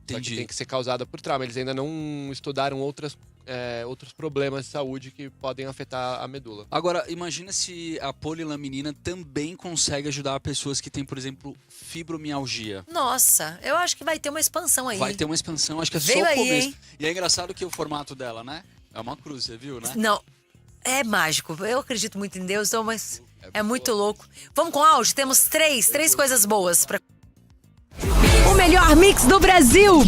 só que tem que ser causada por trauma. Eles ainda não estudaram outros problemas de saúde que podem afetar a medula. Agora, imagina se a polilaminina também consegue ajudar pessoas que têm, por exemplo, fibromialgia. Nossa, eu acho que vai ter uma expansão aí. Vai ter uma expansão, acho que é Veio só o aí, começo. hein? E é engraçado que o formato dela, né? É uma cruz, você viu, né? Não, é mágico. Eu acredito muito em Deus, mas é muito louco. Vamos com áudio? Temos três coisas boas pra... O melhor mix do Brasil.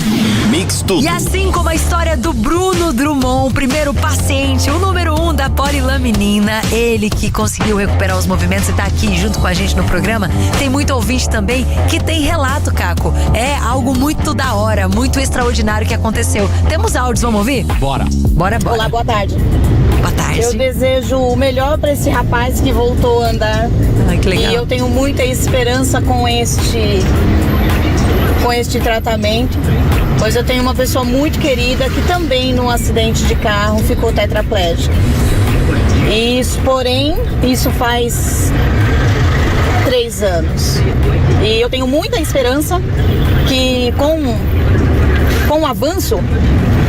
Mix Tudo. E assim como a história do Bruno Drummond, o primeiro paciente, o número 1 da polilaminina, ele que conseguiu recuperar os movimentos e tá aqui junto com a gente no programa. Tem muito ouvinte também que tem relato, Caco. É algo muito da hora, muito extraordinário que aconteceu. Temos áudios, vamos ouvir? Bora. Bora. Olá, boa tarde. Boa tarde. Eu desejo o melhor para esse rapaz que voltou a andar. Ai, que legal. E eu tenho muita esperança com este tratamento, pois eu tenho uma pessoa muito querida que também num acidente de carro ficou tetraplégica. Porém, isso faz 3 anos. E eu tenho muita esperança que com o avanço,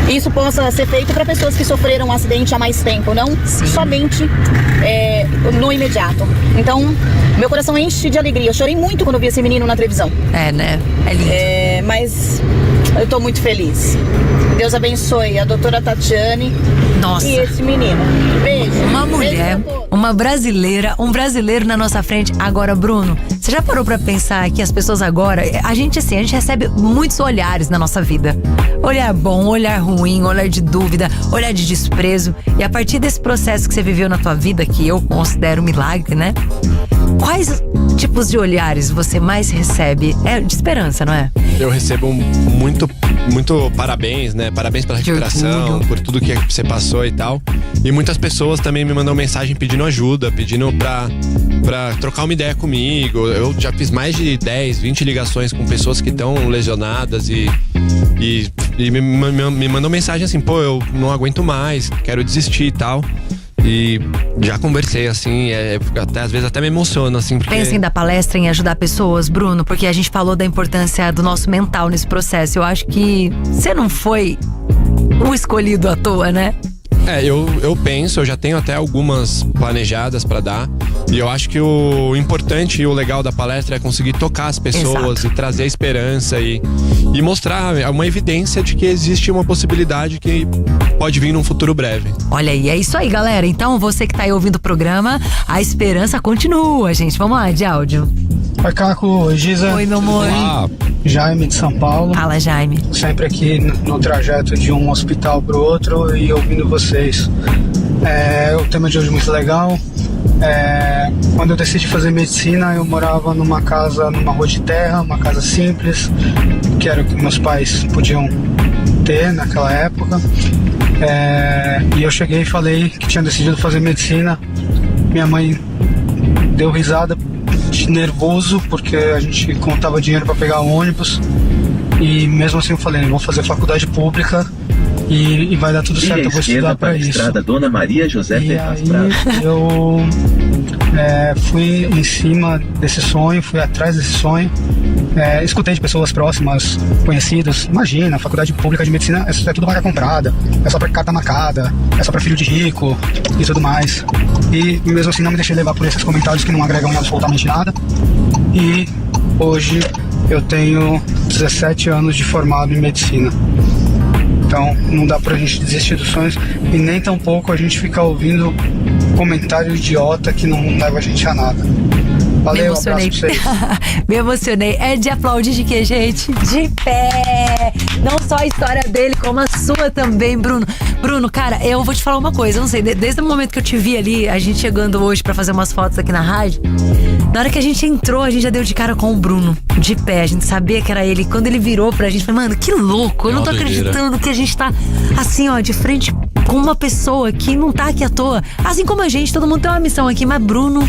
isso possa ser feito para pessoas que sofreram um acidente há mais tempo, não somente no imediato. Então, meu coração enche de alegria. Eu chorei muito quando vi esse menino na televisão. É, né? É lindo. Mas eu tô muito feliz. Deus abençoe a doutora Tatiane. Nossa. E esse menino. Beijo. Uma mulher, uma brasileira, um brasileiro na nossa frente. Agora, Bruno, você já parou pra pensar que as pessoas agora, a gente recebe muitos olhares na nossa vida. Olhar bom, olhar ruim, olhar de dúvida, olhar de desprezo. E a partir desse processo que você viveu na tua vida, que eu considero um milagre, né? Quais tipos de olhares você mais recebe? É de esperança, não é? Eu recebo muito parabéns, né? Parabéns pela recuperação, por tudo que você passou e tal. E muitas pessoas também me mandam mensagem pedindo ajuda, pedindo pra trocar uma ideia comigo. Eu já fiz mais de 10, 20 ligações com pessoas que estão lesionadas e me mandam mensagem assim, pô, eu não aguento mais, quero desistir e tal. E já conversei, assim, às vezes até me emociono, assim, porque... Pensa em dar palestra, em ajudar pessoas, Bruno, porque a gente falou da importância do nosso mental nesse processo. Eu acho que você não foi o escolhido à toa, né? Eu penso, eu já tenho até algumas planejadas pra dar. E eu acho que o importante e o legal da palestra é conseguir tocar as pessoas. Exato. E trazer esperança e mostrar uma evidência de que existe uma possibilidade que pode vir num futuro breve. Olha aí, é isso aí, galera. Então, você que tá aí ouvindo o programa, a esperança continua, gente. Vamos lá, de áudio. Oi, Caco. Oi, Giza. Oi, meu amor. Jaime de São Paulo. Fala, Jaime. Sempre aqui no trajeto de um hospital pro outro e ouvindo vocês. O tema de hoje é muito legal. Quando eu decidi fazer medicina, eu morava numa casa, numa rua de terra, uma casa simples, que era o que meus pais podiam ter naquela época. E eu cheguei e falei que tinha decidido fazer medicina. Minha mãe deu risada de nervoso, porque a gente contava dinheiro para pegar o ônibus. E mesmo assim eu falei, vou fazer faculdade pública e vai dar tudo certo, eu vou estudar para isso. Estrada Dona Maria José Ferraz Prado. Eu fui em cima desse sonho, fui atrás desse sonho. Escutei de pessoas próximas, conhecidos. Imagina, faculdade pública de medicina é tudo vaga comprada, é só pra carta marcada, é só pra filho de rico e tudo mais. E mesmo assim não me deixei levar por esses comentários que não agregam em absolutamente nada. E hoje eu tenho 17 anos de formado em medicina. Então não dá pra gente desistir dos sonhos e nem tampouco a gente ficar ouvindo comentário idiota que não leva a gente a nada. Valeu, me emocionei. Um abraço pra vocês. Me emocionei. É de aplaudir de quê, gente? De pé! Não só a história dele, como a sua também, Bruno. Bruno, cara, eu vou te falar uma coisa. Eu não sei, desde o momento que eu te vi ali, a gente chegando hoje pra fazer umas fotos aqui na rádio, na hora que a gente entrou, a gente já deu de cara com o Bruno, de pé. A gente sabia que era ele. Quando ele virou pra gente, falei, mano, que louco. Eu não tô acreditando que a gente tá assim, ó, de frente com uma pessoa que não tá aqui à toa. Assim como a gente, todo mundo tem uma missão aqui, mas Bruno,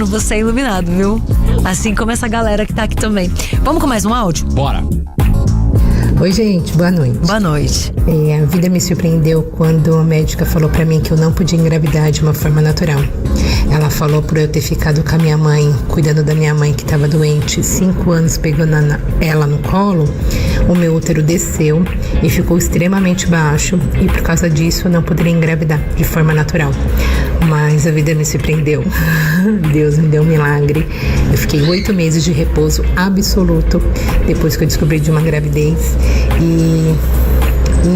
você é iluminado, viu? Assim como essa galera que tá aqui também. Vamos com mais um áudio? Bora! Oi, gente, boa noite. Boa noite. A vida me surpreendeu quando a médica falou pra mim que eu não podia engravidar de uma forma natural. Ela falou por eu ter ficado com a minha mãe, cuidando da minha mãe que estava doente, 5 anos pegando ela no colo, o meu útero desceu e ficou extremamente baixo e por causa disso eu não poderia engravidar de forma natural. Mas a vida me surpreendeu. Deus me deu um milagre. Eu fiquei 8 meses de repouso absoluto depois que eu descobri de uma gravidez e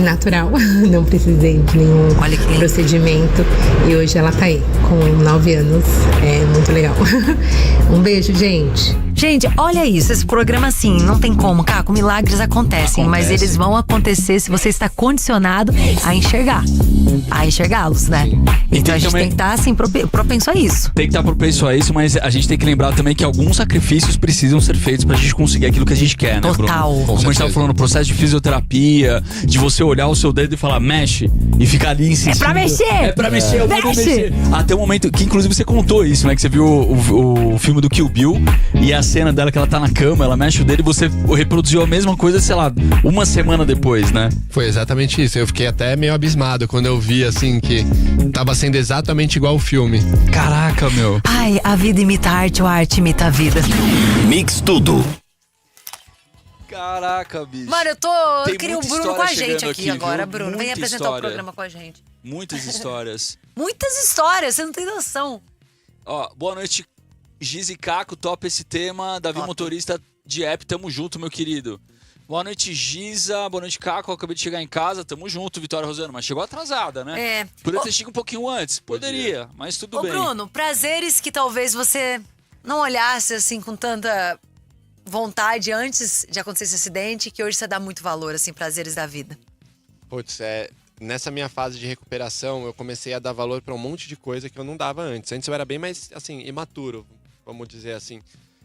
natural, não precisei de nenhum procedimento e hoje ela tá aí com 9 anos, é muito legal. Um beijo, gente. Gente, olha isso, esse programa assim, não tem como, Caco, milagres acontecem, mas eles vão acontecer se você está condicionado a enxergá-los, né? Então a gente tem que estar assim, propenso a isso. Tem que estar propenso a isso, mas a gente tem que lembrar também que alguns sacrifícios precisam ser feitos pra gente conseguir aquilo que a gente quer, né, Bruno? Total. Como a gente tava falando, o processo de fisioterapia, de você olhar o seu dedo e falar, mexe, e ficar ali insistindo. É pra mexer! É pra mexer, eu vou mexer. Até o momento que, inclusive, você contou isso, né? Que você viu o filme do Kill Bill, e a cena dela que ela tá na cama, ela mexe o dedo e você reproduziu a mesma coisa, sei lá, uma semana depois, né? Foi exatamente isso. Eu fiquei até meio abismado quando eu vi, assim, que tava sendo exatamente igual o filme. Caraca, meu. Ai, a vida imita a arte, ou a arte imita a vida. Mix Tudo. Caraca, bicho. Mano, eu queria o muita Bruno com a história gente chegando aqui agora, viu? Bruno. Vem Muita apresentar história. o programa com a gente. Muitas histórias. Muitas histórias, você não tem noção. Ó, boa noite, Giz e Caco, top esse tema. Davi, motorista de app, tamo junto, meu querido. Boa noite, Giza. Boa noite, Caco. Eu acabei de chegar em casa, tamo junto, Vitória Rosano. Mas chegou atrasada, né? É. Poderia ter chegado um pouquinho antes? Poderia, mas tudo bem. Bruno, prazeres que talvez você não olhasse assim com tanta vontade antes de acontecer esse acidente, que hoje você dá muito valor, assim, prazeres da vida. Putz, nessa minha fase de recuperação, eu comecei a dar valor pra um monte de coisa que eu não dava antes. Antes eu era bem mais, assim, imaturo, vamos dizer assim.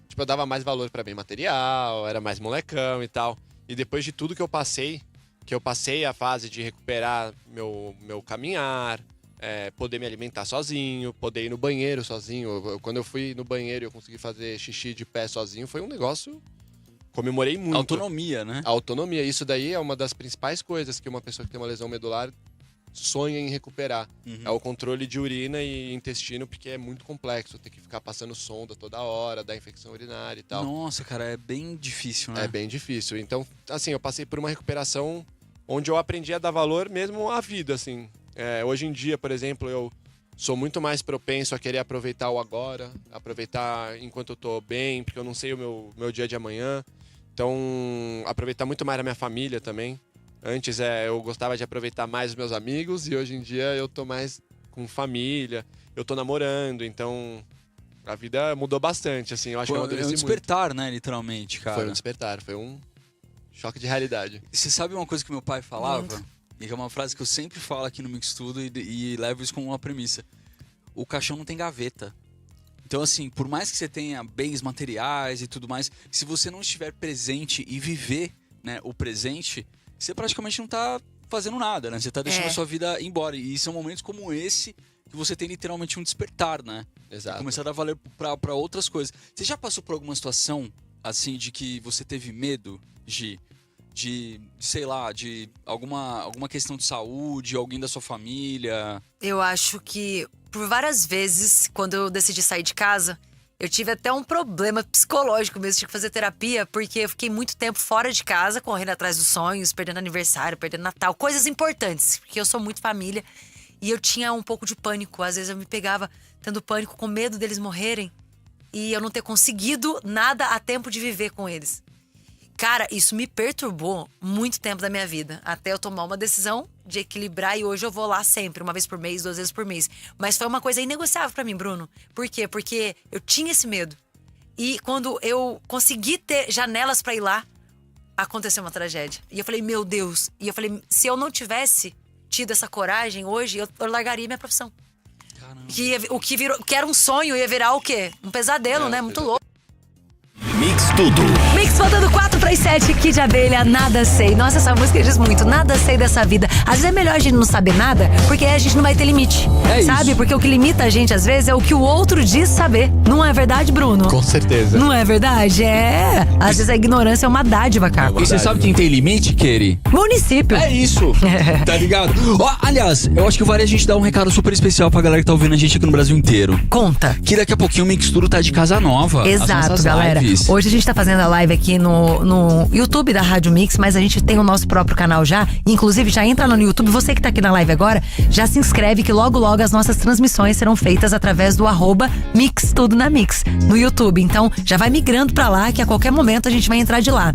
Tipo, eu dava mais valor pra bem material, era mais molecão e tal. E depois de tudo que eu passei a fase de recuperar meu caminhar, poder me alimentar sozinho, poder ir no banheiro sozinho. Quando eu fui no banheiro e eu consegui fazer xixi de pé sozinho, foi um negócio... Comemorei muito. Autonomia, né? Autonomia. Isso daí é uma das principais coisas que uma pessoa que tem uma lesão medular sonha em recuperar. É o controle de urina e intestino, porque é muito complexo. Ter que ficar passando sonda toda hora, dar infecção urinária e tal. Nossa, cara, é bem difícil, né? É bem difícil. Então, assim, eu passei por uma recuperação onde eu aprendi a dar valor mesmo à vida, assim. Hoje em dia, por exemplo, eu sou muito mais propenso a querer aproveitar o agora, aproveitar enquanto eu tô bem, porque eu não sei o meu dia de amanhã. Então, aproveitar muito mais a minha família também. Antes eu gostava de aproveitar mais os meus amigos e hoje em dia eu tô mais com família, eu tô namorando, então a vida mudou bastante, assim, eu acho que eu amadureci muito. Foi um despertar, né, literalmente, cara. Foi um despertar, foi um choque de realidade. Você sabe uma coisa que meu pai falava? E que é uma frase que eu sempre falo aqui no Mix Tudo e levo isso como uma premissa. O caixão não tem gaveta. Então, assim, por mais que você tenha bens materiais e tudo mais, se você não estiver presente e viver, né, o presente, você praticamente não tá fazendo nada, né? Você tá deixando a sua vida embora. E são momentos como esse que você tem literalmente um despertar, né? Exato. Começar a dar valor pra outras coisas. Você já passou por alguma situação, assim, de que você teve medo, de sei lá, de alguma questão de saúde, alguém da sua família? Eu acho que por várias vezes, quando eu decidi sair de casa, eu tive até um problema psicológico mesmo, tive que fazer terapia, porque eu fiquei muito tempo fora de casa, correndo atrás dos sonhos, perdendo aniversário, perdendo Natal, coisas importantes, porque eu sou muito família. E eu tinha um pouco de pânico, às vezes eu me pegava tendo pânico, com medo deles morrerem e eu não ter conseguido nada a tempo de viver com eles. Cara, isso me perturbou muito tempo da minha vida, até eu tomar uma decisão de equilibrar e hoje eu vou lá sempre, uma vez por mês, 2 vezes por mês. Mas foi uma coisa inegociável pra mim, Bruno. Por quê? Porque eu tinha esse medo. E quando eu consegui ter janelas pra ir lá, aconteceu uma tragédia. E eu falei, meu Deus. E eu falei, se eu não tivesse tido essa coragem hoje, eu largaria minha profissão. Que era um sonho ia virar o quê? Um pesadelo, né? Muito louco. Mix Tudo. Mix faltando 4 para as 7, Kid de Abelha, Nada Sei. Nossa, essa música diz muito, nada sei dessa vida. Às vezes é melhor a gente não saber nada, porque aí a gente não vai ter limite, sabe? Porque o que limita a gente, às vezes, é o que o outro diz saber. Não é verdade, Bruno? Com certeza. Não é verdade? Às vezes a ignorância é uma dádiva, cara. E você sabe quem tem limite, Keri? Município. É isso, tá ligado? Aliás, eu acho que vale a gente dar um recado super especial pra galera que tá ouvindo a gente aqui no Brasil inteiro. Conta. Que daqui a pouquinho o Mix Tudo tá de casa nova. Exato, galera. Lives. Hoje a gente tá fazendo a live aqui no YouTube da Rádio Mix, mas a gente tem o nosso próprio canal já. Inclusive, já entra lá no YouTube. Você que tá aqui na live agora, já se inscreve que logo as nossas transmissões serão feitas através do @Mix Tudo na Mix no YouTube. Então, já vai migrando pra lá que a qualquer momento a gente vai entrar de lá.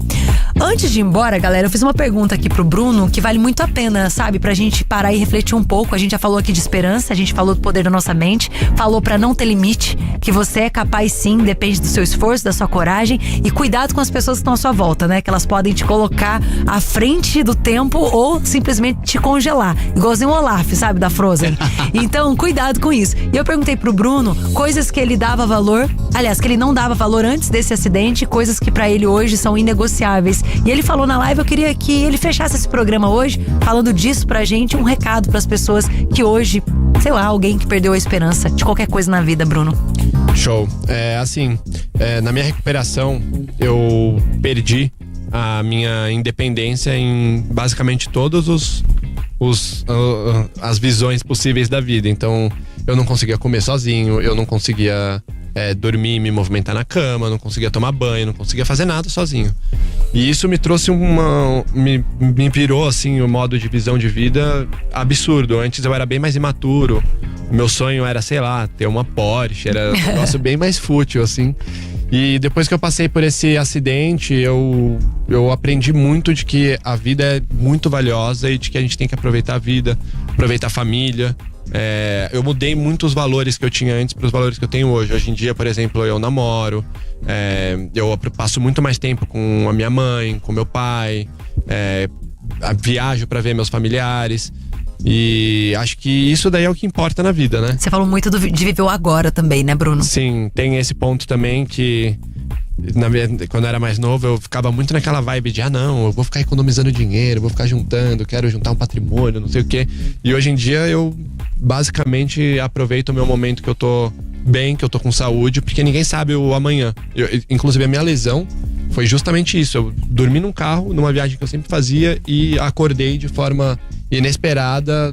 Antes de ir embora, galera, eu fiz uma pergunta aqui pro Bruno que vale muito a pena, sabe? Pra gente parar e refletir um pouco. A gente já falou aqui de esperança, a gente falou do poder da nossa mente, falou pra não ter limite, que você é capaz sim, depende do seu esforço, da sua coragem e cuidado com as pessoas pessoas que estão à sua volta, né? Que elas podem te colocar à frente do tempo ou simplesmente te congelar. Igualzinho o Olaf, sabe? Da Frozen. Então, cuidado com isso. E eu perguntei pro Bruno coisas que ele dava valor, aliás, que ele não dava valor antes desse acidente, coisas que pra ele hoje são inegociáveis. E ele falou na live, eu queria que ele fechasse esse programa hoje falando disso pra gente, um recado pras pessoas que hoje, sei lá, alguém que perdeu a esperança de qualquer coisa na vida, Bruno. Show. Na minha recuperação, eu perdi a minha independência em basicamente todos as visões possíveis da vida. Então, eu não conseguia comer sozinho, eu não conseguia dormir, me movimentar na cama, não conseguia tomar banho, não conseguia fazer nada sozinho. E isso me trouxe me virou assim o modo de visão de vida absurdo. Antes eu era bem mais imaturo. Meu sonho era, sei lá, ter uma Porsche, era um negócio bem mais fútil, assim. E depois que eu passei por esse acidente, eu aprendi muito de que a vida é muito valiosa e de que a gente tem que aproveitar a vida, aproveitar a família. Eu mudei muito os valores que eu tinha antes para os valores que eu tenho hoje. Hoje em dia, por exemplo, eu namoro, eu passo muito mais tempo com a minha mãe, com meu pai, viajo para ver meus familiares. E acho que isso daí é o que importa na vida, né? Você falou muito de viver o agora também, né, Bruno? Sim, tem esse ponto também que quando eu era mais novo, eu ficava muito naquela vibe de não, eu vou ficar economizando dinheiro, vou ficar juntando, quero juntar um patrimônio, não sei o quê. E hoje em dia eu basicamente aproveito o meu momento que eu tô bem, que eu tô com saúde, porque ninguém sabe o amanhã. Inclusive a minha lesão foi justamente isso. Eu dormi num carro, numa viagem que eu sempre fazia, e acordei de forma inesperada,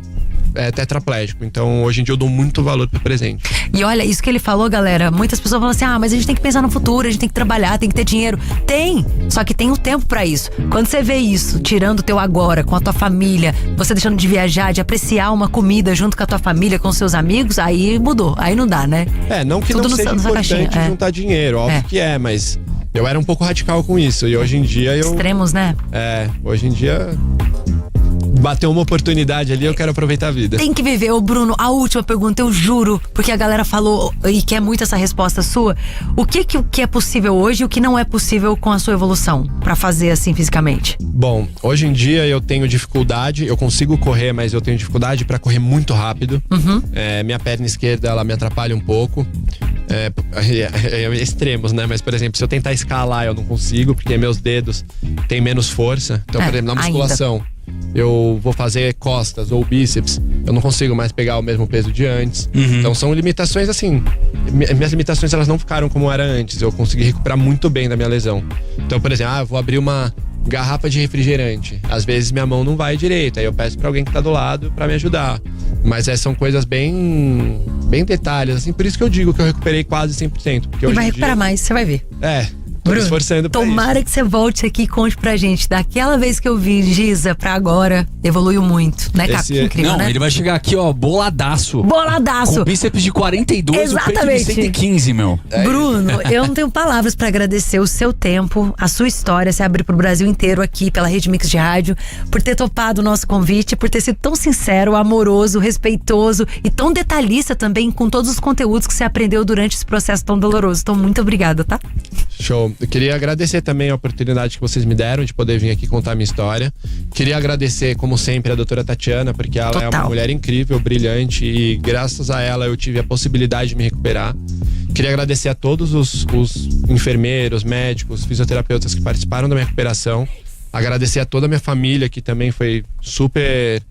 tetraplégico. Então hoje em dia eu dou muito valor pro presente. E olha, isso que ele falou, galera, muitas pessoas falam assim, mas a gente tem que pensar no futuro, a gente tem que trabalhar, tem que ter dinheiro. Tem, só que tem um tempo pra isso. Quando você vê isso, tirando o teu agora, com a tua família, você deixando de viajar, de apreciar uma comida junto com a tua família, com seus amigos, aí mudou, aí não dá, né? Não que tudo não seja importante juntar dinheiro, óbvio que mas eu era um pouco radical com isso. E hoje em dia Extremos, né? Hoje em dia bateu uma oportunidade ali, eu quero aproveitar a vida. Tem que viver. Ô Bruno, a última pergunta, eu juro, porque a galera falou e quer muito essa resposta sua. O que é possível hoje e o que não é possível com a sua evolução pra fazer assim fisicamente? Bom, hoje em dia eu tenho dificuldade, eu consigo correr, mas eu tenho dificuldade pra correr muito rápido. Minha perna esquerda, ela me atrapalha um pouco. Extremos, né? Mas, por exemplo, se eu tentar escalar, eu não consigo, porque meus dedos têm menos força. Então, por exemplo, na musculação, eu vou fazer costas ou bíceps, eu não consigo mais pegar o mesmo peso de antes. Então são limitações assim. Minhas limitações, elas não ficaram como era antes. Eu consegui recuperar muito bem da minha lesão. Então, por exemplo, eu vou abrir uma garrafa de refrigerante. Às vezes minha mão não vai direito, aí eu peço pra alguém que tá do lado pra me ajudar. Mas são coisas bem detalhes, assim. Por isso que eu digo que eu recuperei quase 100%. Porque e vai recuperar mais, você vai ver. Tô me esforçando pra tomara isso. Que você volte aqui e conte pra gente. Daquela vez que eu vi Giza pra agora, evoluiu muito, né, Caco? Incrível, né? Ele vai chegar aqui, boladaço. Boladaço. Com bíceps de 42 Exatamente. e peito de 115, meu. Bruno, eu não tenho palavras pra agradecer o seu tempo, a sua história, se abrir pro Brasil inteiro aqui pela Rede Mix de Rádio, por ter topado o nosso convite, por ter sido tão sincero, amoroso, respeitoso e tão detalhista também com todos os conteúdos que você aprendeu durante esse processo tão doloroso. Então, muito obrigada, tá? Show. Eu queria agradecer também a oportunidade que vocês me deram de poder vir aqui contar a minha história. Queria agradecer, como sempre, a doutora Tatiana, porque ela é uma mulher incrível, brilhante, e graças a ela eu tive a possibilidade de me recuperar. Queria agradecer a todos os enfermeiros, médicos, fisioterapeutas que participaram da minha recuperação. Agradecer a toda a minha família, que também foi super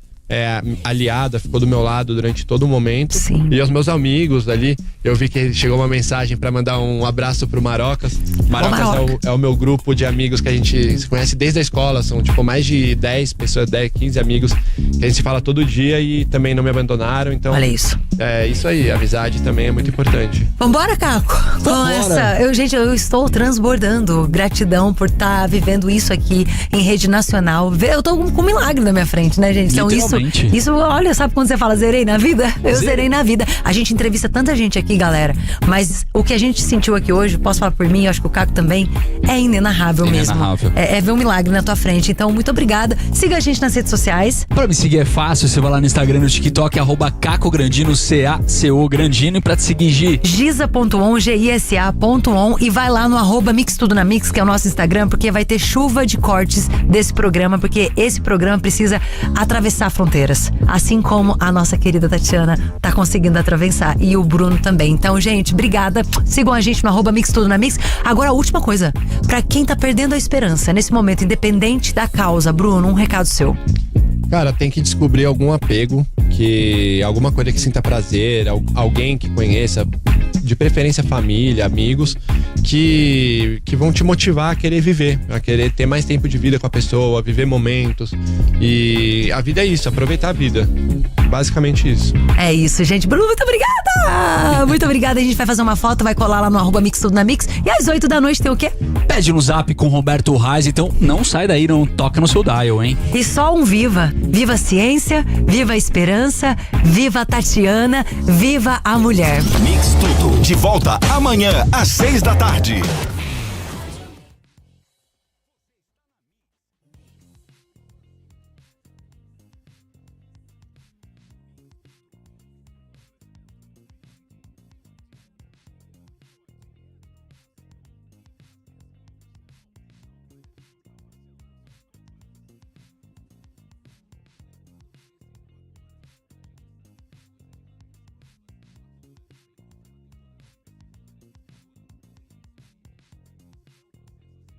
aliada, ficou do meu lado durante todo o momento. Sim. E aos meus amigos ali, eu vi que chegou uma mensagem pra mandar um abraço pro Marocas. Marocas é o meu grupo de amigos que a gente se conhece desde a escola. São tipo mais de 10 pessoas, 10, 15 amigos que a gente se fala todo dia e também não me abandonaram. Então, olha isso. É isso aí, a amizade também é muito importante. Vambora, Caco. Com essa, eu estou transbordando. Gratidão por estar vivendo isso aqui em rede nacional. Eu tô com um milagre na minha frente, né, gente? Então isso, olha, sabe quando você fala zerei na vida? Eu zerei na vida. A gente entrevista tanta gente aqui, galera, mas o que a gente sentiu aqui hoje, posso falar por mim, eu acho que o Caco também, é inenarrável mesmo. É ver um milagre na tua frente. Então, muito obrigada. Siga a gente nas redes sociais. Pra me seguir é fácil, você vai lá no Instagram, no TikTok, @CacoGrandino, GISACO Grandino. E pra te seguir, Gi? Giza.on, GISA.on, e vai lá no @Mix Tudo na Mix, que é o nosso Instagram, porque vai ter chuva de cortes desse programa, porque esse programa precisa atravessar fronteiras, assim como a nossa querida Tatiana tá conseguindo atravessar, e o Bruno também. Então, gente, obrigada. Sigam a gente no @Mix Tudo na Mix. Agora, a última coisa, pra quem tá perdendo a esperança nesse momento, independente da causa, Bruno, um recado seu. Cara, tem que descobrir algum apego, alguma coisa que sinta prazer, alguém que conheça, de preferência família, amigos, que vão te motivar a querer viver, a querer ter mais tempo de vida com a pessoa, viver momentos. E a vida é isso, aproveitar a vida. Basicamente isso. É isso, gente. Bruno, muito obrigada! Muito obrigada. A gente vai fazer uma foto, vai colar lá no @Mix Tudo na Mix. E às 8 da noite tem o quê? Pede no Zap com Roberto Reis. Então não sai daí, não toca no seu dial, hein? E só um viva. Viva a ciência, viva a esperança, viva a Tatiana, viva a mulher. Mix Tudo, de volta amanhã às 6 da tarde.